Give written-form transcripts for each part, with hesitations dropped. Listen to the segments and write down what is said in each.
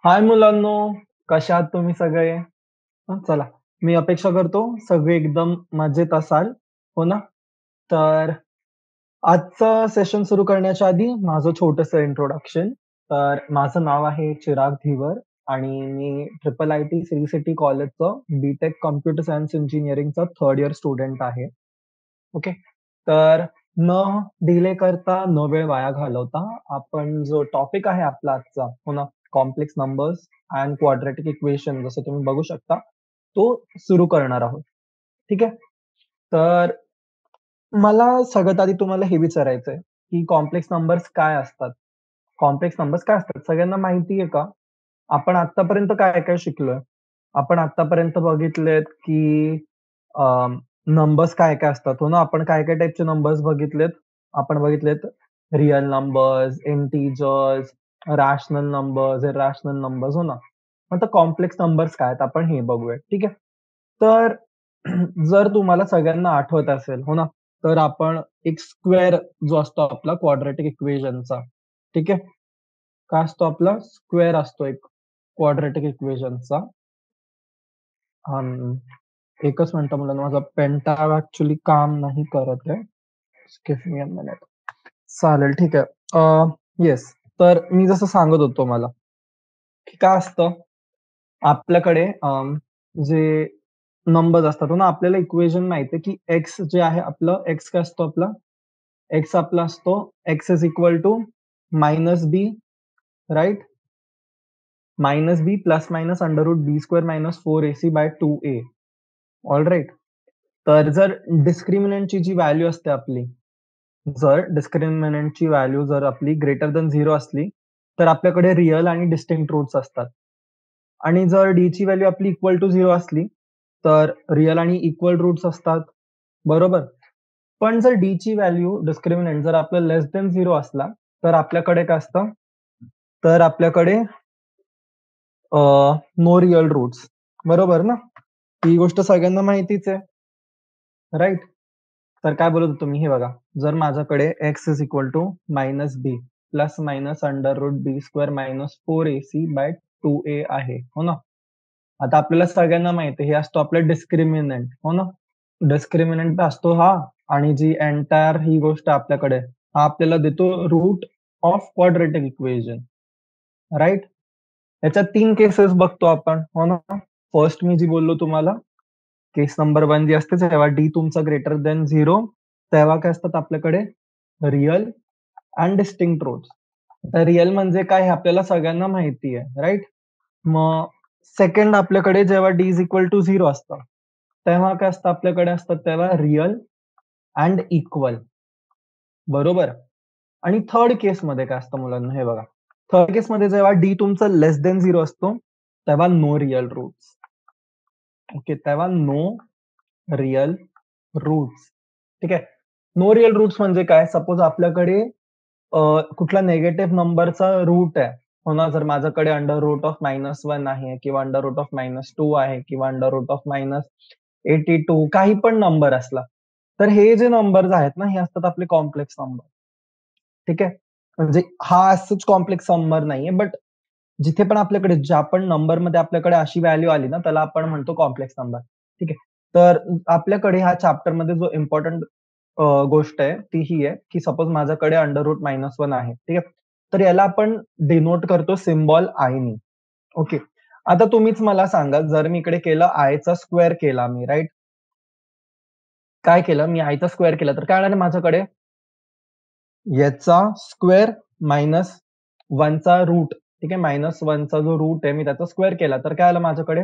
हाय मुलांनो, कशा आहात तुम्ही सगळे? चला, मी अपेक्षा करतो सगळे एकदम मजेत असाल, हो ना? तर आजचं सेशन सुरू करण्याच्या आधी माझं छोटंसं इंट्रोडक्शन. तर माझं नाव आहे चिराग धीवर आणि मी triple I T Sri City कॉलेजचं बी-टेक कॉम्प्युटर सायन्स इंजिनिअरिंगचा थर्ड इयर स्टुडंट आहे. ओके. तर न डिले करता, न वेळ वाया घालवता आपण जो टॉपिक आहे आपला आजचा, हो ना, complex numbers and quadratic equation जसं तुम्ही बघू शकता, तो सुरू करणार आहोत. ठीक आहे? तर मला सगळ्यात आधी तुम्हाला हे विचारायचंय, की कॉम्प्लेक्स नंबर्स काय असतात? कॉम्प्लेक्स नंबर्स काय असतात? सगळ्यांना माहिती आहे का? आपण आत्तापर्यंत काय-काय शिकलोय? आपण आत्तापर्यंत बघितलेत, की नंबर्स काय-काय असतात, हो ना? आपण काय-काय टाइपचे नंबर्स बघितलेत? आपण बघितलेत real numbers, integers, rational numbers, irrational numbers, हो ना? आता कॉम्प्लेक्स नंबर्स काय आहेत? आपण हे बघूया, ठीक आहे? तर जर तुम्हाला सगळ्यांना आठवत असेल, हो ना? तर आपण एक स्क्वेअर जो असतो आपला क्वाड्रॅटिक इक्वेशनचा, ठीक आहे? काय असतो आपला? स्क्वेअर असतो एक क्वाड्रॅटिक इक्वेशनचा. एकच मिनिटं मुलांनो, माझा पेन टॅब ॲक्चुअली काम नाही करत आहे. Give me a minute. चालेल, ठीक आहे. येस. तर मी जसं सांगत होतो मला, की काय असतं आपल्याकडे जे नंबर्स असतात, हो ना, आपल्याला इक्वेशन माहिती आहे, की एक्स जे आहे आपलं, एक्स काय असतो आपला? एक्स आपला असतो, x is equal to minus b, right? Minus b plus minus under root b square minus 4ac by 2a. Alright. तर जर डिस्क्रिमिनंटची जी व्हॅल्यू असते आपली, जर डिस्क्रिमिनंटची व्हॅल्यू जर आपली ग्रेटर दॅन 0 असली, तर आपल्याकडे रिअल आणि डिस्टिंक्ट रूट्स असतात. आणि जर डी ची व्हॅल्यू आपली इक्वल टू 0 असली, तर रिअल आणि इक्वल रूट्स असतात, बरोबर? पण जर डी ची व्हॅल्यू डिस्क्रिमिनंट जर आपलं लेस दॅन 0 असला, तर आपल्याकडे काय असतं? तर आपल्याकडे नो रिअल रूट्स, बरोबर ना? ही गोष्ट सगळ्यांना माहितीच आहे, राइट? तर काय बोलत होतो मी, हे बघा. जर माझ्याकडे x is equal to minus b plus minus under root b square minus 4ac by 2a आहे, हो ना? आता आपल्याला सगळ्यांना माहिती आहे, हे असतो आपलं डिस्क्रिमिनंट, हो ना? डिस्क्रिमिनंट असतो हा आणि जी एंटायर ही गोष्ट आपल्याकडे, हा आपल्याला देतो root of quadratic equation, right? याच्यात 3 केसेस बघतो आपण, हो ना? फर्स्ट मी जी बोललो तुम्हाला, केस नंबर 1 जी असते जेव्हा डी तुमचा ग्रेटर दॅन 0, तेव्हा काय असतात आपल्याकडे? Real and distinct roots. Real म्हणजे काय हे आपल्याला सगळ्यांना माहिती आहे, राइट? मग सेकंड आपल्याकडे जेव्हा डी इज इक्वल टू 0 असतं, तेव्हा काय असतं आपल्याकडे असतात तेव्हा रिअल अँड इक्वल, बरोबर? आणि थर्ड केसमध्ये काय असतं मुलांनो, हे बघा. थर्ड केसमध्ये जेव्हा डी तुमचा लेस दॅन 0 असतो, तेव्हा नो रिअल रूट्स. ओके, तेव्हा नो रिअल रूट्स. ठीक आहे. नो रिअल रूट्स म्हणजे काय? सपोज आपल्याकडे कुठला निगेटिव्ह नंबरचा रूट आहे. हो ना, जर माझ्याकडे अंडर रूट ऑफ -1 आहे किंवा अंडर रूट ऑफ -2 आहे किंवा अंडर रूट ऑफ -82 काही पण नंबर असला. तर हे जे नंबर्स आहेत ना, हे असतात आपले कॉम्प्लेक्स नंबर. ठीक आहे. म्हणजे हा असंच कॉम्प्लेक्स नंबर नाहीये, बट जिथे पण आपल्याकडे ज्या पण नंबरमध्ये आपल्याकडे अशी व्हॅल्यू आली ना, त्याला आपण म्हणतो कॉम्प्लेक्स नंबर. ठीक आहे. तर आपल्याकडे ह्या चॅप्टरमध्ये जो इम्पोर्टंट गोष्ट आहे, ती ही आहे, की सपोज माझ्याकडे अंडर रूट -1 आहे. ठीक आहे. तर याला आपण डिनोट करतो सिम्बॉल आयनी. ओके. आता तुम्हीच मला सांगा, जर मी इकडे केलं आयचा स्क्वेअर केला मी, राइट? काय केलं? मी आयचा स्क्वेअर केला, तर काय येणार आहे माझ्याकडे? याचा स्क्वेअर मायनस 1 चा रूट, ठीक आहे. -1 चा जो रूट आहे, मी त्याचा स्क्वेअर केला, तर काय आलं माझ्याकडे?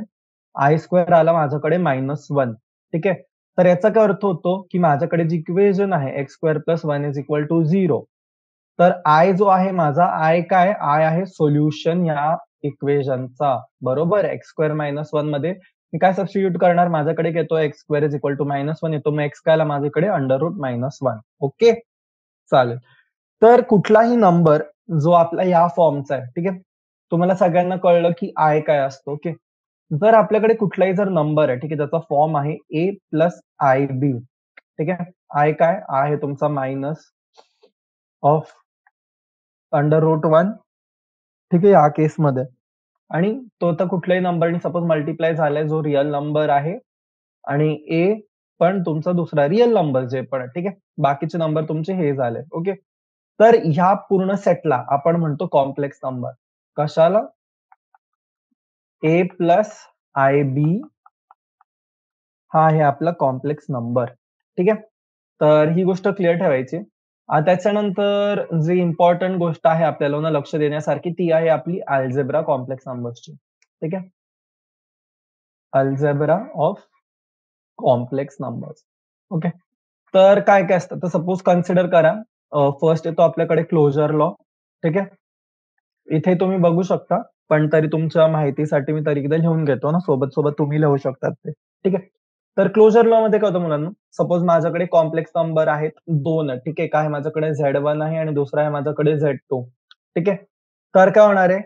आय स्क्वेअर आला माझ्याकडे -1. ठीक आहे. तर याचा काय अर्थ होतो, की माझ्याकडे जी इक्वेशन आहे x square plus 1 is equal to 0. तर आय जो आहे माझा, आय काय? आय आहे सोल्युशन या इक्वेशनचा, बरोबर? एक्स स्क्वेअर -1 मध्ये मी काय सबस्टिट्यूट करणार? माझ्याकडे येतो x square is equal to -1 येतो. मग एक्स काय आला माझ्याकडे? Under root -1. ओके? चालेल. तर कुठलाही नंबर जो आपला या फॉर्मचा आहे, ठीक आहे. तुम्हाला सगळ्यांना कळलं की आय काय असतो, ओके. जर आपल्याकडे कुठलाही जर नंबर आहे, ठीक आहे, त्याचा फॉर्म आहे ए प्लस आय बी, ठीक आहे. आय काय? आय आहे तुमचा मायनस ऑफ अंडर रूट 1, ठीक आहे, या केसमध्ये. आणि तो आता कुठल्याही नंबरनी सपोज मल्टिप्लाय झालाय जो रिअल नंबर आहे आणि ए पण तुमचा दुसरा रिअल नंबर जे पण आहे, ठीक आहे. बाकीचे नंबर तुमचे हे झाले, ओके. तर ह्या पूर्ण सेटला आपण म्हणतो कॉम्प्लेक्स नंबर. कशाला? ए प्लस आय बी हा आहे आपला कॉम्प्लेक्स नंबर, ठीक आहे. तर ही गोष्ट क्लिअर ठेवायची. त्याच्यानंतर जी इम्पॉर्टंट गोष्ट आहे आपल्याला ना लक्ष देण्यासारखी ती आहे आपली अल्जेब्रा कॉम्प्लेक्स नंबर्सची, ठीक आहे. Algebra of complex numbers, okay. तर काय काय असतं तर सपोज कन्सिडर करा फर्स्ट येतो आपल्याकडे क्लोजर लॉ, ठीक आहे. इथे तुम्ही बघू शकता, पण तरी तुमच्या माहितीसाठी मी तरी एकदा लिहून घेतो ना, सोबत-सोबत तुम्ही लिहू शकतात ते. ठीक आहे. तर क्लोजर लॉमध्ये काय होतं मुलांनो, सपोज माझ्याकडे कॉम्प्लेक्स नंबर आहेत 2 आहेत. ठीक आहे. काय आहे माझ्याकडे Z1 आहे आणि दुसरा आहे माझ्याकडे Z2. ठीक आहे. तर काय होणार आहे,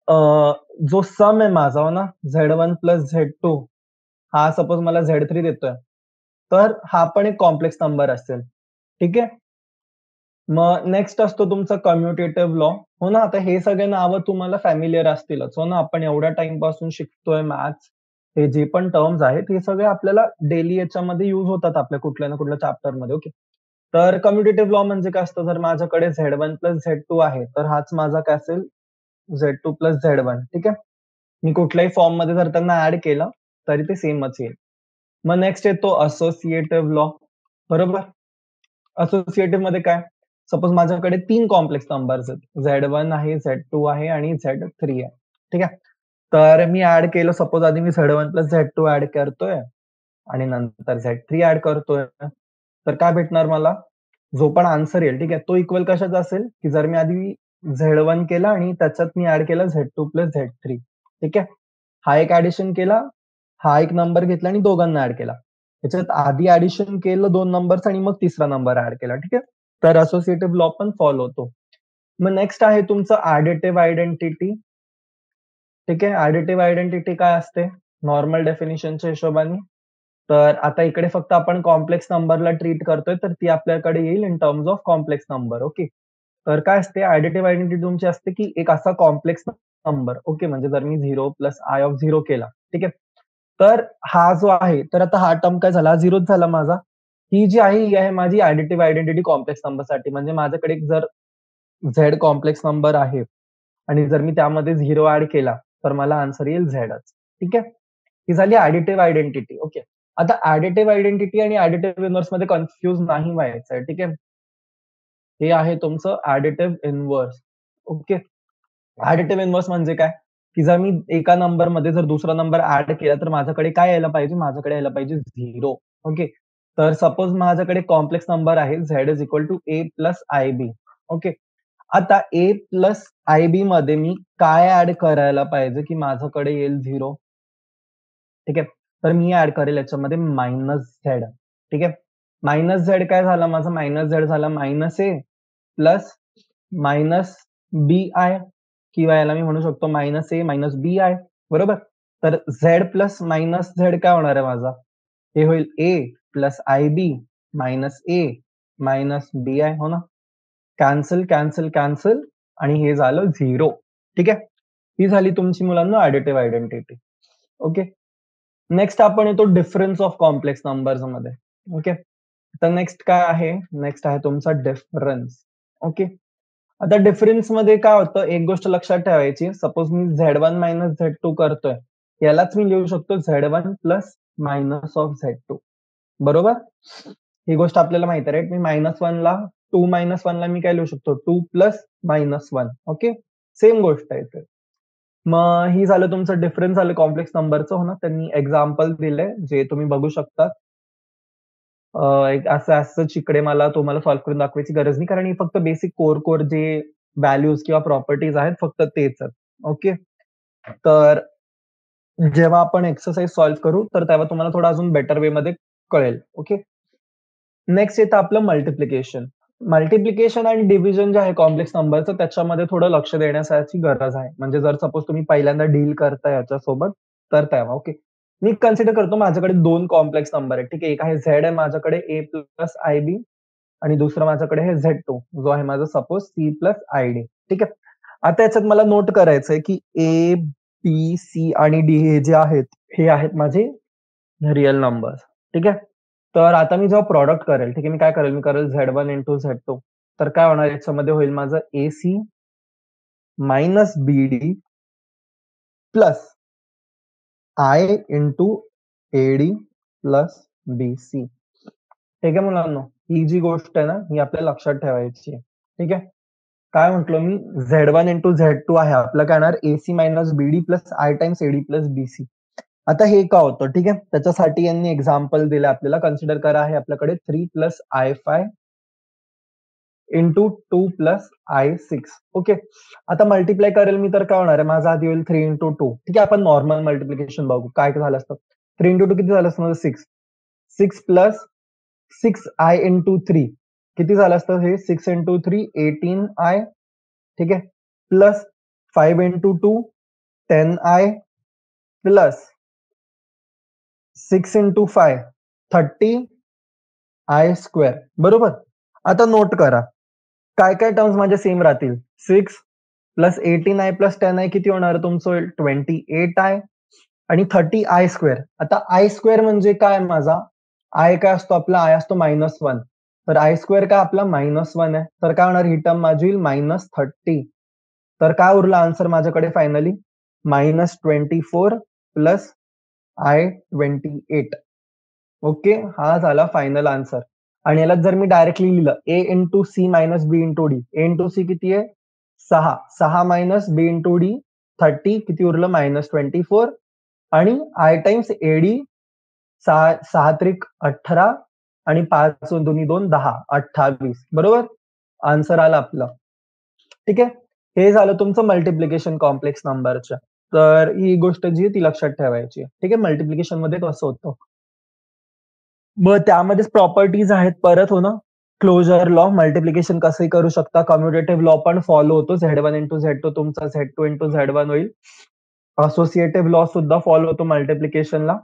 अ, जो सम आहे माझा हो ना, Z1 प्लस Z2 हा सपोज मला Z3 देतोय. तर हा पण एक कॉम्प्लेक्स नंबर असेल. ठीक आहे. मग नेक्स्ट असतो तुमचा कम्युटेटिव्ह लॉ. हो ना, आता हे सगळे नावं तुम्हाला फॅमिलियर असतीलच. हो ना, आपण एवढ्या टाईमपासून शिकतोय मॅथ्स. हे जे पण टर्म्स आहेत, हे सगळे आपल्याला डेली याच्यामध्ये यूज होतात आपल्या कुठल्या ना कुठल्या चॅप्टरमध्ये. ओके. तर कम्युटेटिव्ह लॉ म्हणजे काय असतं, जर माझ्याकडे Z1 प्लस Z2 आहे, तर हाच माझा काय असेल Z2 प्लस Z1. ठीक आहे. मी कुठल्याही फॉर्ममध्ये जर त्यांना ऍड केलं, तरी ते सेमच येईल. मग नेक्स्ट येतो असोसिएटिव्ह लॉ, बरोबर? असोसिएटिव्ह मध्ये काय? सपोज माझ्याकडे 3 कॉम्प्लेक्स नंबर्स आहेत. Z1 आहे, Z2 आहे आणि Z3 आहे. ठीक आहे. तर मी ऍड केलं सपोज आधी मी Z1 प्लस Z2 ऍड करतोय आणि नंतर Z3 ऍड करतोय. तर काय भेटणार मला? जो पण आन्सर येईल, ठीक आहे, तो इक्वल कशाचा असेल, की जर मी आधी Z1 केला आणि त्याच्यात मी ऍड केला Z2 प्लस Z3. ठीक आहे. हा एक ॲडिशन केला, हा एक नंबर घेतला आणि दोघांना ऍड केला. त्याच्यात आधी ॲडिशन केलं 2 नंबर्स आणि मग तिसरा नंबर ऍड केला. ठीक आहे. तर असोसिएटिव्ह लॉ पण फॉलो होतो. मग नेक्स्ट आहे तुमचं ॲडिटिव्ह आयडेंटिटी. ठीक आहे. ॲडिटिव्ह आयडेंटिटी काय असते? नॉर्मल डेफिनिशनच्या हिशोबाने. तर आता इकडे फक्त आपण कॉम्प्लेक्स नंबरला ट्रीट करतोय, तर ती आपल्याकडे येईल in terms of complex number. Okay. तर काय असते ॲडिटिव्ह आयडेंटिटी तुमची असते, की एक असा कॉम्प्लेक्स नंबर, ओके, म्हणजे जर मी 0 प्लस आय ऑफ 0 केला, ठीक आहे. तर हा जो आहे, तर आता हा टर्म काय झाला? 0च झाला माझा. ही जी आहे, ही आहे माझी ॲडिटिव्ह आयडेंटिटी कॉम्प्लेक्स नंबरसाठी. म्हणजे माझ्याकडे जर झेड कॉम्प्लेक्स नंबर आहे आणि जर मी त्यामध्ये 0 ॲड केला, तर मला आन्सर येईल झेडच. ठीक आहे. ही झाली ॲडिटिव्ह आयडेंटिटी. ओके. आता ॲडिटिव्ह आयडेंटिटी आणि ॲडिटिव्ह इन्व्हर्समध्ये कन्फ्यूज नाही व्हायचंय. ठीक आहे. हे आहे तुमचं additive inverse. Okay. Additive inverse म्हणजे काय? की जर मी एका नंबरमध्ये जर दुसरा नंबर ॲड केला, तर माझ्याकडे काय यायला पाहिजे? माझ्याकडे यायला पाहिजे 0. ओके. तर सपोज माझ्याकडे कॉम्प्लेक्स नंबर आहे Z is equal to A plus IB. Okay. आता A प्लस IB मध्ये मी काय ॲड करायला पाहिजे, की माझ्याकडे येईल 0? ठीक आहे. तर मी ॲड करेल याच्यामध्ये -Z. ठीक आहे. -Z काय झाला माझा? -Z झाला -A प्लस -BI किंवा याला मी म्हणू शकतो -A -BI, बरोबर? तर Z प्लस -Z काय होणार आहे माझा? हे होईल A plus IB -A BI, हो ना? कॅन्सल, कॅन्सल, कॅन्सल आणि हे झालं 0. ठीक आहे. ही झाली तुमची मुलांनो ॲडिटिव्ह आयडेंटिटी. ओके. नेक्स्ट आपण येतो डिफरन्स ऑफ कॉम्प्लेक्स नंबर्समध्ये. ओके. तर नेक्स्ट काय आहे? नेक्स्ट आहे तुमचा डिफरन्स. ओके. आता डिफरन्समध्ये काय होतं, एक गोष्ट लक्षात ठेवायची. सपोज मी Z1 मायनस Z2 करतोय. यालाच मी लिहू शकतो Z1 plus minus of Z2. बरोबर? ही गोष्ट आपल्याला माहिती आहे, राइट? मी -1ला 2 - 1ला मी काय लिहू शकतो? 2 प्लस -1. ओके. सेम गोष्ट आहे इथे. मग ही झालं तुमचं डिफरन्स झालं कॉम्प्लेक्स नंबरचं, हो ना? त्यांनी एक्झाम्पल दिलंय, जे तुम्ही बघू शकता. एक असं इकडे मला तुम्हाला सॉल्व्ह करून दाखवायची गरज नाही, कारण ही फक्त बेसिक कोर जे व्हॅल्यूज किंवा प्रॉपर्टीज आहेत, फक्त तेच आहेत. ओके. तर जेव्हा आपण एक्सरसाइज सॉल्व्ह करू, तर तेव्हा तुम्हाला थोडं अजून बेटर वेमध्ये कळेल. ओके. नेक्स्ट येतं आपलं मल्टिप्लिकेशन. मल्टिप्लिकेशन आणि डिव्हिजन जे आहे कॉम्प्लेक्स नंबरचं, त्याच्यामध्ये थोडं लक्ष देण्याची गरज आहे. म्हणजे जर सपोज तुम्ही पहिल्यांदा डील करताय याच्यासोबत, तर तेव्हा. ओके. मी कन्सिडर करतो माझ्याकडे 2 कॉम्प्लेक्स नंबर आहेत. ठीक आहे. एक आहे झेड आहे माझ्याकडे A प्लस IB आणि दुसरं माझ्याकडे आहे Z2 जो आहे माझा सपोज C प्लस ID. ठीक आहे. आता याच्यात मला नोट करायचंय की A पी, सी आणि डी हे जे आहेत, हे आहेत माझे रिअल नंबर्स. ठीक आहे. तर आता मी जेव्हा प्रॉडक्ट करेल, ठीक आहे, मी काय करेल, मी करेल Z1 इंटू Z2. तर काय होणार, याच्यामध्ये होईल माझं AC minus BD plus I into AD plus BC. ठीक आहे मुलांनो, ही जी गोष्ट आहे ना, ही आपल्याला लक्षात ठेवायची आहे. ठीक आहे. काय म्हटलो मी, Z1 इंटू Z2 आहे आपलं, काय येणार AC minus BD plus I times AD plus BC. आता हे का होतं, ठीक आहे, त्याच्यासाठी यांनी एक्झाम्पल दिलं आपल्याला. कन्सिडर करा, आहे आपल्याकडे 3 plus I5 into 2 plus I6. Okay. आता मल्टिप्लाय करेल मी तर काय होणार आहे, माझा आधी होईल 3 इंटू 2. ठीक आहे, आपण नॉर्मल मल्टिप्लिकेशन बघू काय झालं असतं. 3 इंटू 2 किती झालं असतं, 6. 6 प्लस 6I इंटू 3 किती झालं असतं, हे 6 इंटू 3 18I. ठीक आहे, plus 5 into 2 10I plus 6 into 5 30I square. बरोबर. आता नोट करा, काय काय टर्म्स माझ्या सेम राहतील. 6 प्लस 18I प्लस 10I किती होणार तुमचं, होईल 28I आणि 30I स्क्वेअर. आता I स्क्वेअर म्हणजे काय माझा, I काय असतो आपला, I असतो -1. तर I स्क्वेअर काय आपला -1 आहे. तर काय होणार, ही टर्म माझी होईल -30. तर काय उरला आन्सर माझ्याकडे फायनली, -24 प्लस I28. ओके, हा झाला फायनल आन्सर. आणि याला जर मी डायरेक्टली लिहिलं, A into c minus b into d. A into c किती आहे, 6. 6 मायनस बी इंटू डी 30, किती उरलं -24. आणि I टाइम्स एडी 6 त्रिक 18 आणि 5 दोन्ही 2 10, 28. बरोबर, आन्सर आला आपलं. ठीक आहे, हे झालं तुमचं मल्टिप्लिकेशन कॉम्प्लेक्स नंबरच्या. तर ही गोष्ट जी आहे ती लक्षात ठेवायची. ठीक आहे, मल्टिप्लिकेशन मध्ये कसं होतं. मग त्यामध्येच प्रॉपर्टीज आहेत परत, हो ना. क्लोजर लॉ, मल्टिप्लिकेशन कसंही करू शकता. कम्युटेटिव्ह लॉ पण फॉलो होतो. Z1 इंटू Z2 तुमचा Z2 इंटू Z1 होईल. असोसिएटिव्ह लॉ सुद्धा फॉलो होतो मल्टिप्लिकेशनला.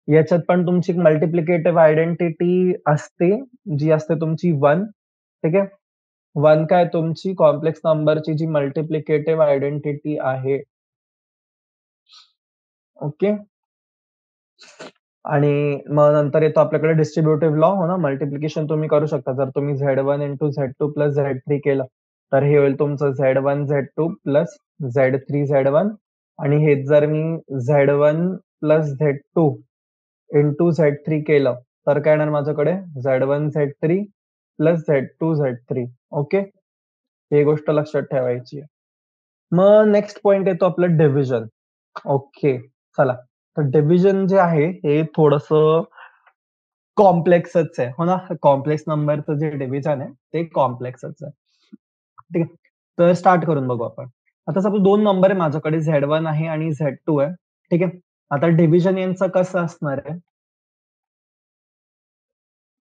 याच्यात पण तुमची मल्टिप्लिकेटिव्ह आयडेंटिटी असते, जी असते तुमची 1. ठीक आहे. 1 काय तुमची कॉम्प्लेक्स नंबरची जी मल्टिप्लिकेटिव्ह आयडेंटिटी आहे. ओके. आणि मग नंतर येतो आपल्याकडे डिस्ट्रिब्युटिव्ह लॉ, हो ना. मल्टिप्लिकेशन तुम्ही करू शकता. जर तुम्ही Z1 into Z2 plus Z3 केलं, तर हे होईल तुमचं Z1 Z2 plus Z3 Z1. आणि हेच जर मी Z1 plus Z2 into Z3 केलं, तर काय येणार माझ्याकडे, Z1 Z3 plus Z2 Z3. Okay, ही गोष्ट लक्षात ठेवायची आहे. मग नेक्स्ट पॉइंट येतो आपलं डिव्हिजन. ओके, चला. तर डिव्हिजन जे आहे हे थोडंसं कॉम्प्लेक्सच आहे, हो ना. कॉम्प्लेक्स नंबरचं जे डिव्हिजन आहे ते कॉम्प्लेक्सच आहे. ठीक आहे. तर स्टार्ट करून बघू आपण. आता सपोज 2 नंबर आहे माझ्याकडे, Z1 आहे आणि Z2 आहे. ठीक आहे. आता डिव्हिजन यांचं कसं असणार आहे,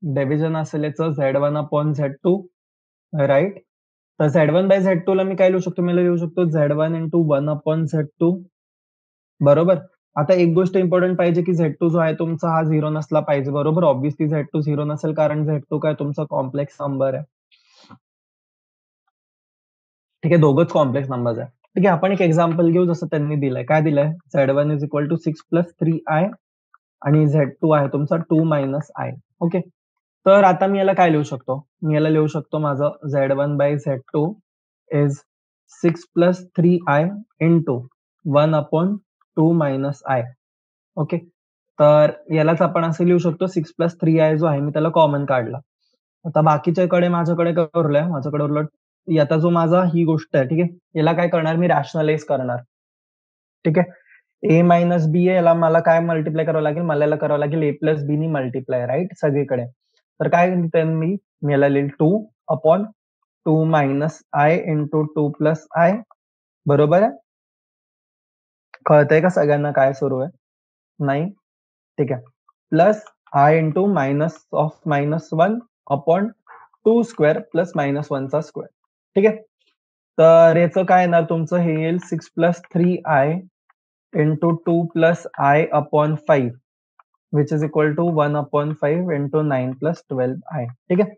डिव्हिजन असेल याचं Z1 अपॉन Z2, राइट. तर Z1 बाय Z2 ला मी काय लिहू शकतो, मी लिहू शकतो Z1 इंटू 1 अपॉन Z2. बरोबर. आता एक गोष्ट इम्पॉर्टंट पाहिजे, की Z2 जो आहे तुमचा हा 0 नसला पाहिजे. बरोबर. ऑब्व्हियसली Z2 0 नसेल, कारण Z2 काय तुमचा कॉम्प्लेक्स नंबर आहे. ठीक आहे, दोघंच कॉम्प्लेक्स नंबर्स आहे. ठीक आहे, आपण एक एक्झाम्पल घेऊ, जसं त्यांनी दिलंय. काय दिलंय, Z1 is equal to 6 plus 3I आणि Z2 आहे तुमचा 2 मायनस I. ओके. तर आता मी याला काय लिहू शकतो, मी याला लिहू शकतो माझं Z1 by Z2 is 6 plus 3I into 1 upon 2 minus I. Okay. तर यालाच आपण असं लिहू शकतो, 6 प्लस 3I जो आहे मी त्याला कॉमन काढला. आता बाकीच्याकडे माझ्याकडे काय उरलंय, माझ्याकडे उरलं, आता जो माझा ही गोष्ट आहे, ठीक आहे, याला काय करणार मी, रॅशनलाइज करणार. ठीक आहे. A मायनस बी आहे, याला मला काय मल्टिप्लाय करावं लागेल, मला याला करावं लागेल A प्लस बी नी मल्टिप्लाय, राईट, सगळीकडे. तर काय लिहिते मी याला लिहिल 2 upon 2 minus I into 2 plus I. बरोबर आहे. कळतंय का सगळ्यांना काय सुरू आहे, नाही. ठीक आहे. Plus I into minus of -1 upon 2 square plus -1 चा स्क्वेअर. ठीक आहे. तर याचं काय येणार तुमचं, हे येईल 6 plus 3I into 2 plus I upon 5 which is equal to 1 upon 5 into 9 plus 12I. ठीक आहे.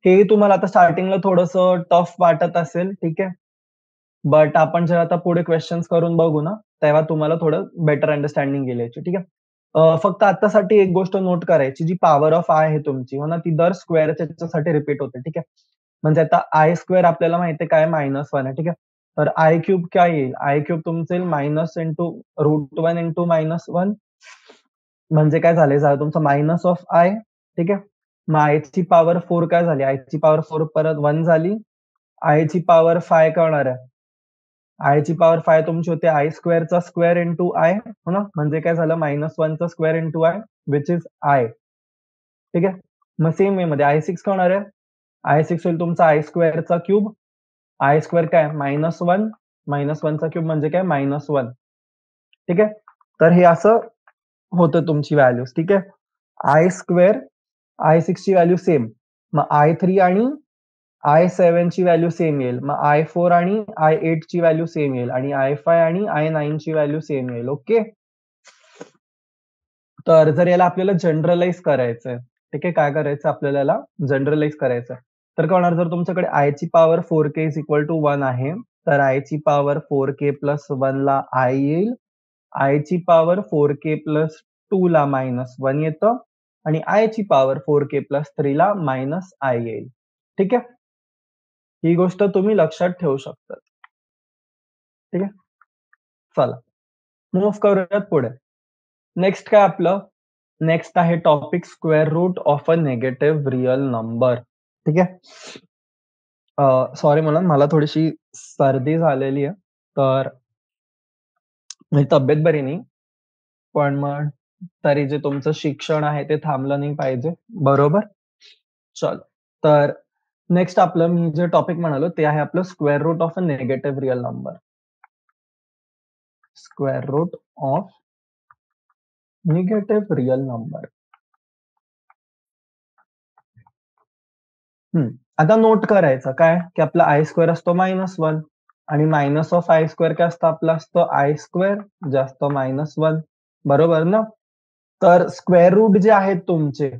हे तुम्हाला आता स्टार्टिंगला थोडंसं टफ वाटत असेल, ठीक आहे. बट आपण जेव्हा आता पुढे क्वेश्चन्स करून बघू ना, तेव्हा तुम्हाला थोडं बेटर अंडरस्टँडिंग येईल याची, ठीक आहे. फक्त आत्तासाठी एक गोष्ट नोट करायची, जी पॉवर ऑफ आय आहे तुमची हो ना, ती दर स्क्वेअरच्या याच्यासाठी रिपीट होते, ठीक आहे. म्हणजे आता आय स्क्वेअर आपल्याला माहिती आहे काय -1 आहे, ठीक आहे. तर आय क्यूब काय येईल? आय क्यूब तुमचं येईल मायनस इंटू √1 इंटू -1 म्हणजे काय झालंय तुमचं मायनस ऑफ आय, ठीक आहे. मग आयची पॉवर 4 काय झाली? आयची पॉवर 4 परत 1 झाली. आयची पॉवर 5 काय होणार आहे? आयची पॉवर 5 तुमची होते आय स्क्वेअरचा स्क्वेअर इंटू आय हो ना, म्हणजे काय झालं -1 चा square into I which is I, ठीक आहे. मग सेम वे मध्ये आय6 काय होणार आहे? आय6 होईल तुमचा आय स्क्वेअरचा क्यूब. आय स्क्वेअर काय -1 -1चा क्यूब म्हणजे काय -1, ठीक आहे. तर हे असं होतं तुमची व्हॅल्यूज, ठीक आहे. आय स्क्वेअर आय6 ची व्हॅल्यू सेम. मग आय3 आणि आय7 ची व्हॅल्यू सेम येईल. मग आय4 आणि आय8 ची व्हॅल्यू सेम येईल आणि आय5 आणि आय9 ची व्हॅल्यू सेम येईल. ओके. तर जर याला आपल्याला जनरलाइज करायचंय, ठीक आहे, काय करायचं आपल्याला याला जनरलाइज करायचं. तर काय होणार, जर तुमच्याकडे आयची power 4k is equal to 1 आहे, तर आयची पॉवर 4k प्लस 1 ला आय येईल. आयची पॉवर 4k प्लस 2 ला -1 येतं आणि आयची पॉवर 4k प्लस 3 ला मायनस आय येईल. ठीक आहे. ही गोष्ट तुम्ही लक्षात ठेवू शकता. ठीक आहे. चला मूव्ह करूयात पुढे. नेक्स्ट काय आपलं? नेक्स्ट आहे topic square root of a negative real number. ठीक आहे. सॉरी मला थोडीशी सर्दी झालेली आहे, तर माझी तब्येत बरी नाही. पण मग तरी जे तुमचं शिक्षण आहे ते थांबलं नाही पाहिजे. बरोबर? चलो. तर नेक्स्ट आपलं मी जे टॉपिक म्हणालो ते आहे आपलं square root of a negative real number. Square root of negative real number. आता नोट करायचं काय, की आपला आय स्क्वेअर असतो -1 आणि मायनस ऑफ आय स्क्वेअर काय असतं आपलं असतं आय स्क्वेअर जास्त -1. बरोबर ना? तर स्क्वेअर रूट जे आहेत तुमचे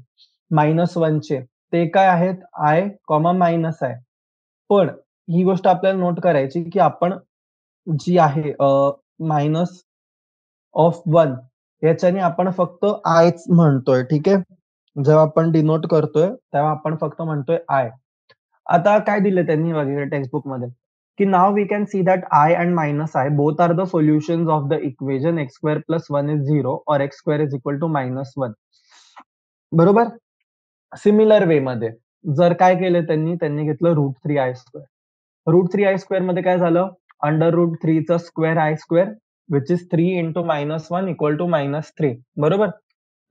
-1 चे ते काय आहेत? आय, मायनस आहे. पण ही गोष्ट आपल्याला नोट करायची, की आपण जी आहे मायनस ऑफ 1 याच्याने आपण फक्त आयच म्हणतोय, ठीक आहे. जेव्हा आपण डिनोट करतोय तेव्हा आपण फक्त म्हणतोय आय. आता काय दिले त्यांनी वगैरे टेक्स्टबुक मध्ये, की नाव we can see that I and minus I both are the solutions of the equation X square plus 1 is 0 और X square is equal to -1. बरोबर. सिमिलर वे मध्ये जर काय केलं त्यांनी घेतलं √3 आय स्क्वेअर. √3 आय स्क्वेअर मध्ये काय झालं, √3 चा square i square which is 3 into -1 equal to -3. बरोबर.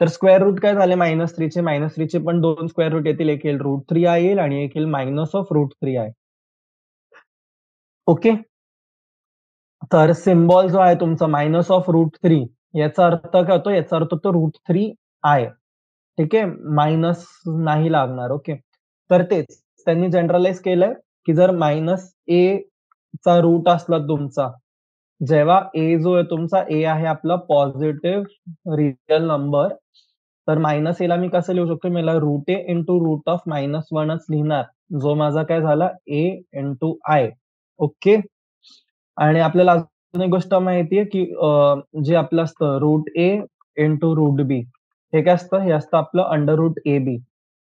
तर स्क्वेअर रूट काय झाले -3 चे पण 2 स्क्वेअर रूट येतील, एक येईल √3 आय येईल आणि एक येईल मायनस ऑफ √3 आय. ओके. तर सिम्बॉल जो आहे तुमचा मायनस ऑफ √3 याचा अर्थ काय होतो, याचा अर्थ होतो √3 आय. ठीक आहे. मायनस नाही लागणार. ओके. तर तेच त्यांनी जनरलाइज केलंय, की जर -a चा रूट असला तुमचा, जेव्हा ए जो आहे तुमचा ए आहे आपला पॉझिटिव्ह रिअल नंबर, तर -a ला मी कसं लिहू शकतो, मला √a इंटू √-1च लिहिणार, जो माझा काय झाला a इंटू आय. ओके. आणि आपल्याला अजून एक गोष्ट माहितीये, की जे आपलं असतं √a इंटू √b हे काय असतं, हे असतं आपलं √ab.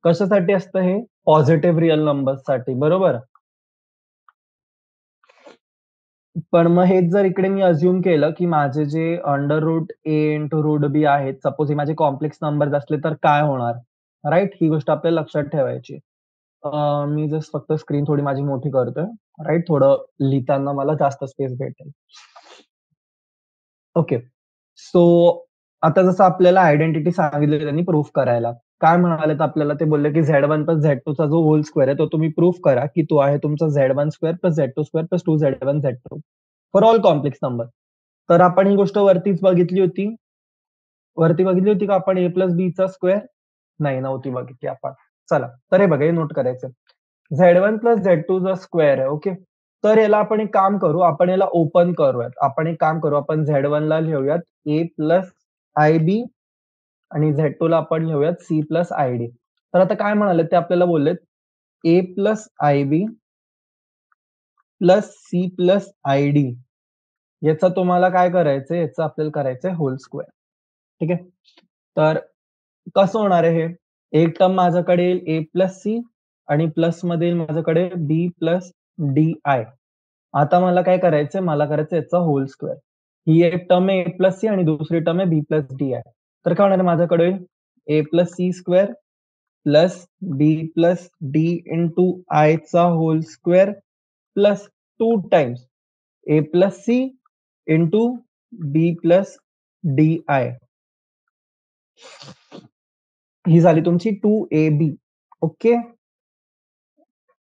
कशासाठी असतं हे? पॉझिटिव्ह रिअल नंबर्ससाठी. बरोबर. पण मग हेच जर इकडे मी अझ्युम केलं, की माझे जे √a इंटू √b आहेत, सपोज हे माझे कॉम्प्लेक्स नंबर्स असले तर काय होणार? राइट? ही गोष्ट आपल्याला लक्षात ठेवायची. मी जस्ट फक्त स्क्रीन थोडी माझी मोठी करतोय. राइट? थोडं लिहिताना मला जास्त स्पेस भेटेल. ओके. सो आता जसं आपल्याला आयडेंटिटी सांगितली त्यांनी प्रूफ करायला. काय म्हणालेत आपल्याला, ते बोलले, की Z1 प्लस Z2 चा जो होल स्क्वेअर आहे, तो तुम्ही प्रूफ करा, की तो आहे तुमचा Z1 square plus Z2 square plus 2Z1 Z2 for all complex number. तर आपण ही गोष्ट वरतीच बघितली होती. वरती बघितली होती का आपण a प्लस b चा स्क्वेअर? नाही, नव्हती बघितली आपण. चला, तर हे बघा, हे नोट करायचं. Z1 प्लस Z2 चा स्क्वेअर आहे. ओके. तर याला आपण एक काम करू, आपण याला ओपन करूयात. आपण एक काम करू, आपण Z1 ला लिहूयात a प्लस IB आणि Z2 ला आपण लिहूयात C प्लस ID. तर आता काय म्हणाले ते आपल्याला बोललेत, a plus IB plus C plus ID याचा तुम्हाला काय करायचंय, याचं आपल्याला करायचंय होल स्क्वेअर. ठीक आहे. तर कसं होणार आहे हे? एक टर्म माझ्याकडे येईल ए प्लस सी आणि प्लस मध्ये येईल माझ्याकडे बी प्लस डी आय. आता मला काय करायचंय, मला करायचं याचा होल स्क्वेअर. ही एक टर्म आहे ए प्लस सी आणि दुसरी टर्म आहे बी प्लस डी आय. तर काय होणार आहे माझ्याकडे ए plus C square plus B plus D into I चा whole square plus 2 times A plus C into B plus D I. ही झाली तुमची 2ab. ओके,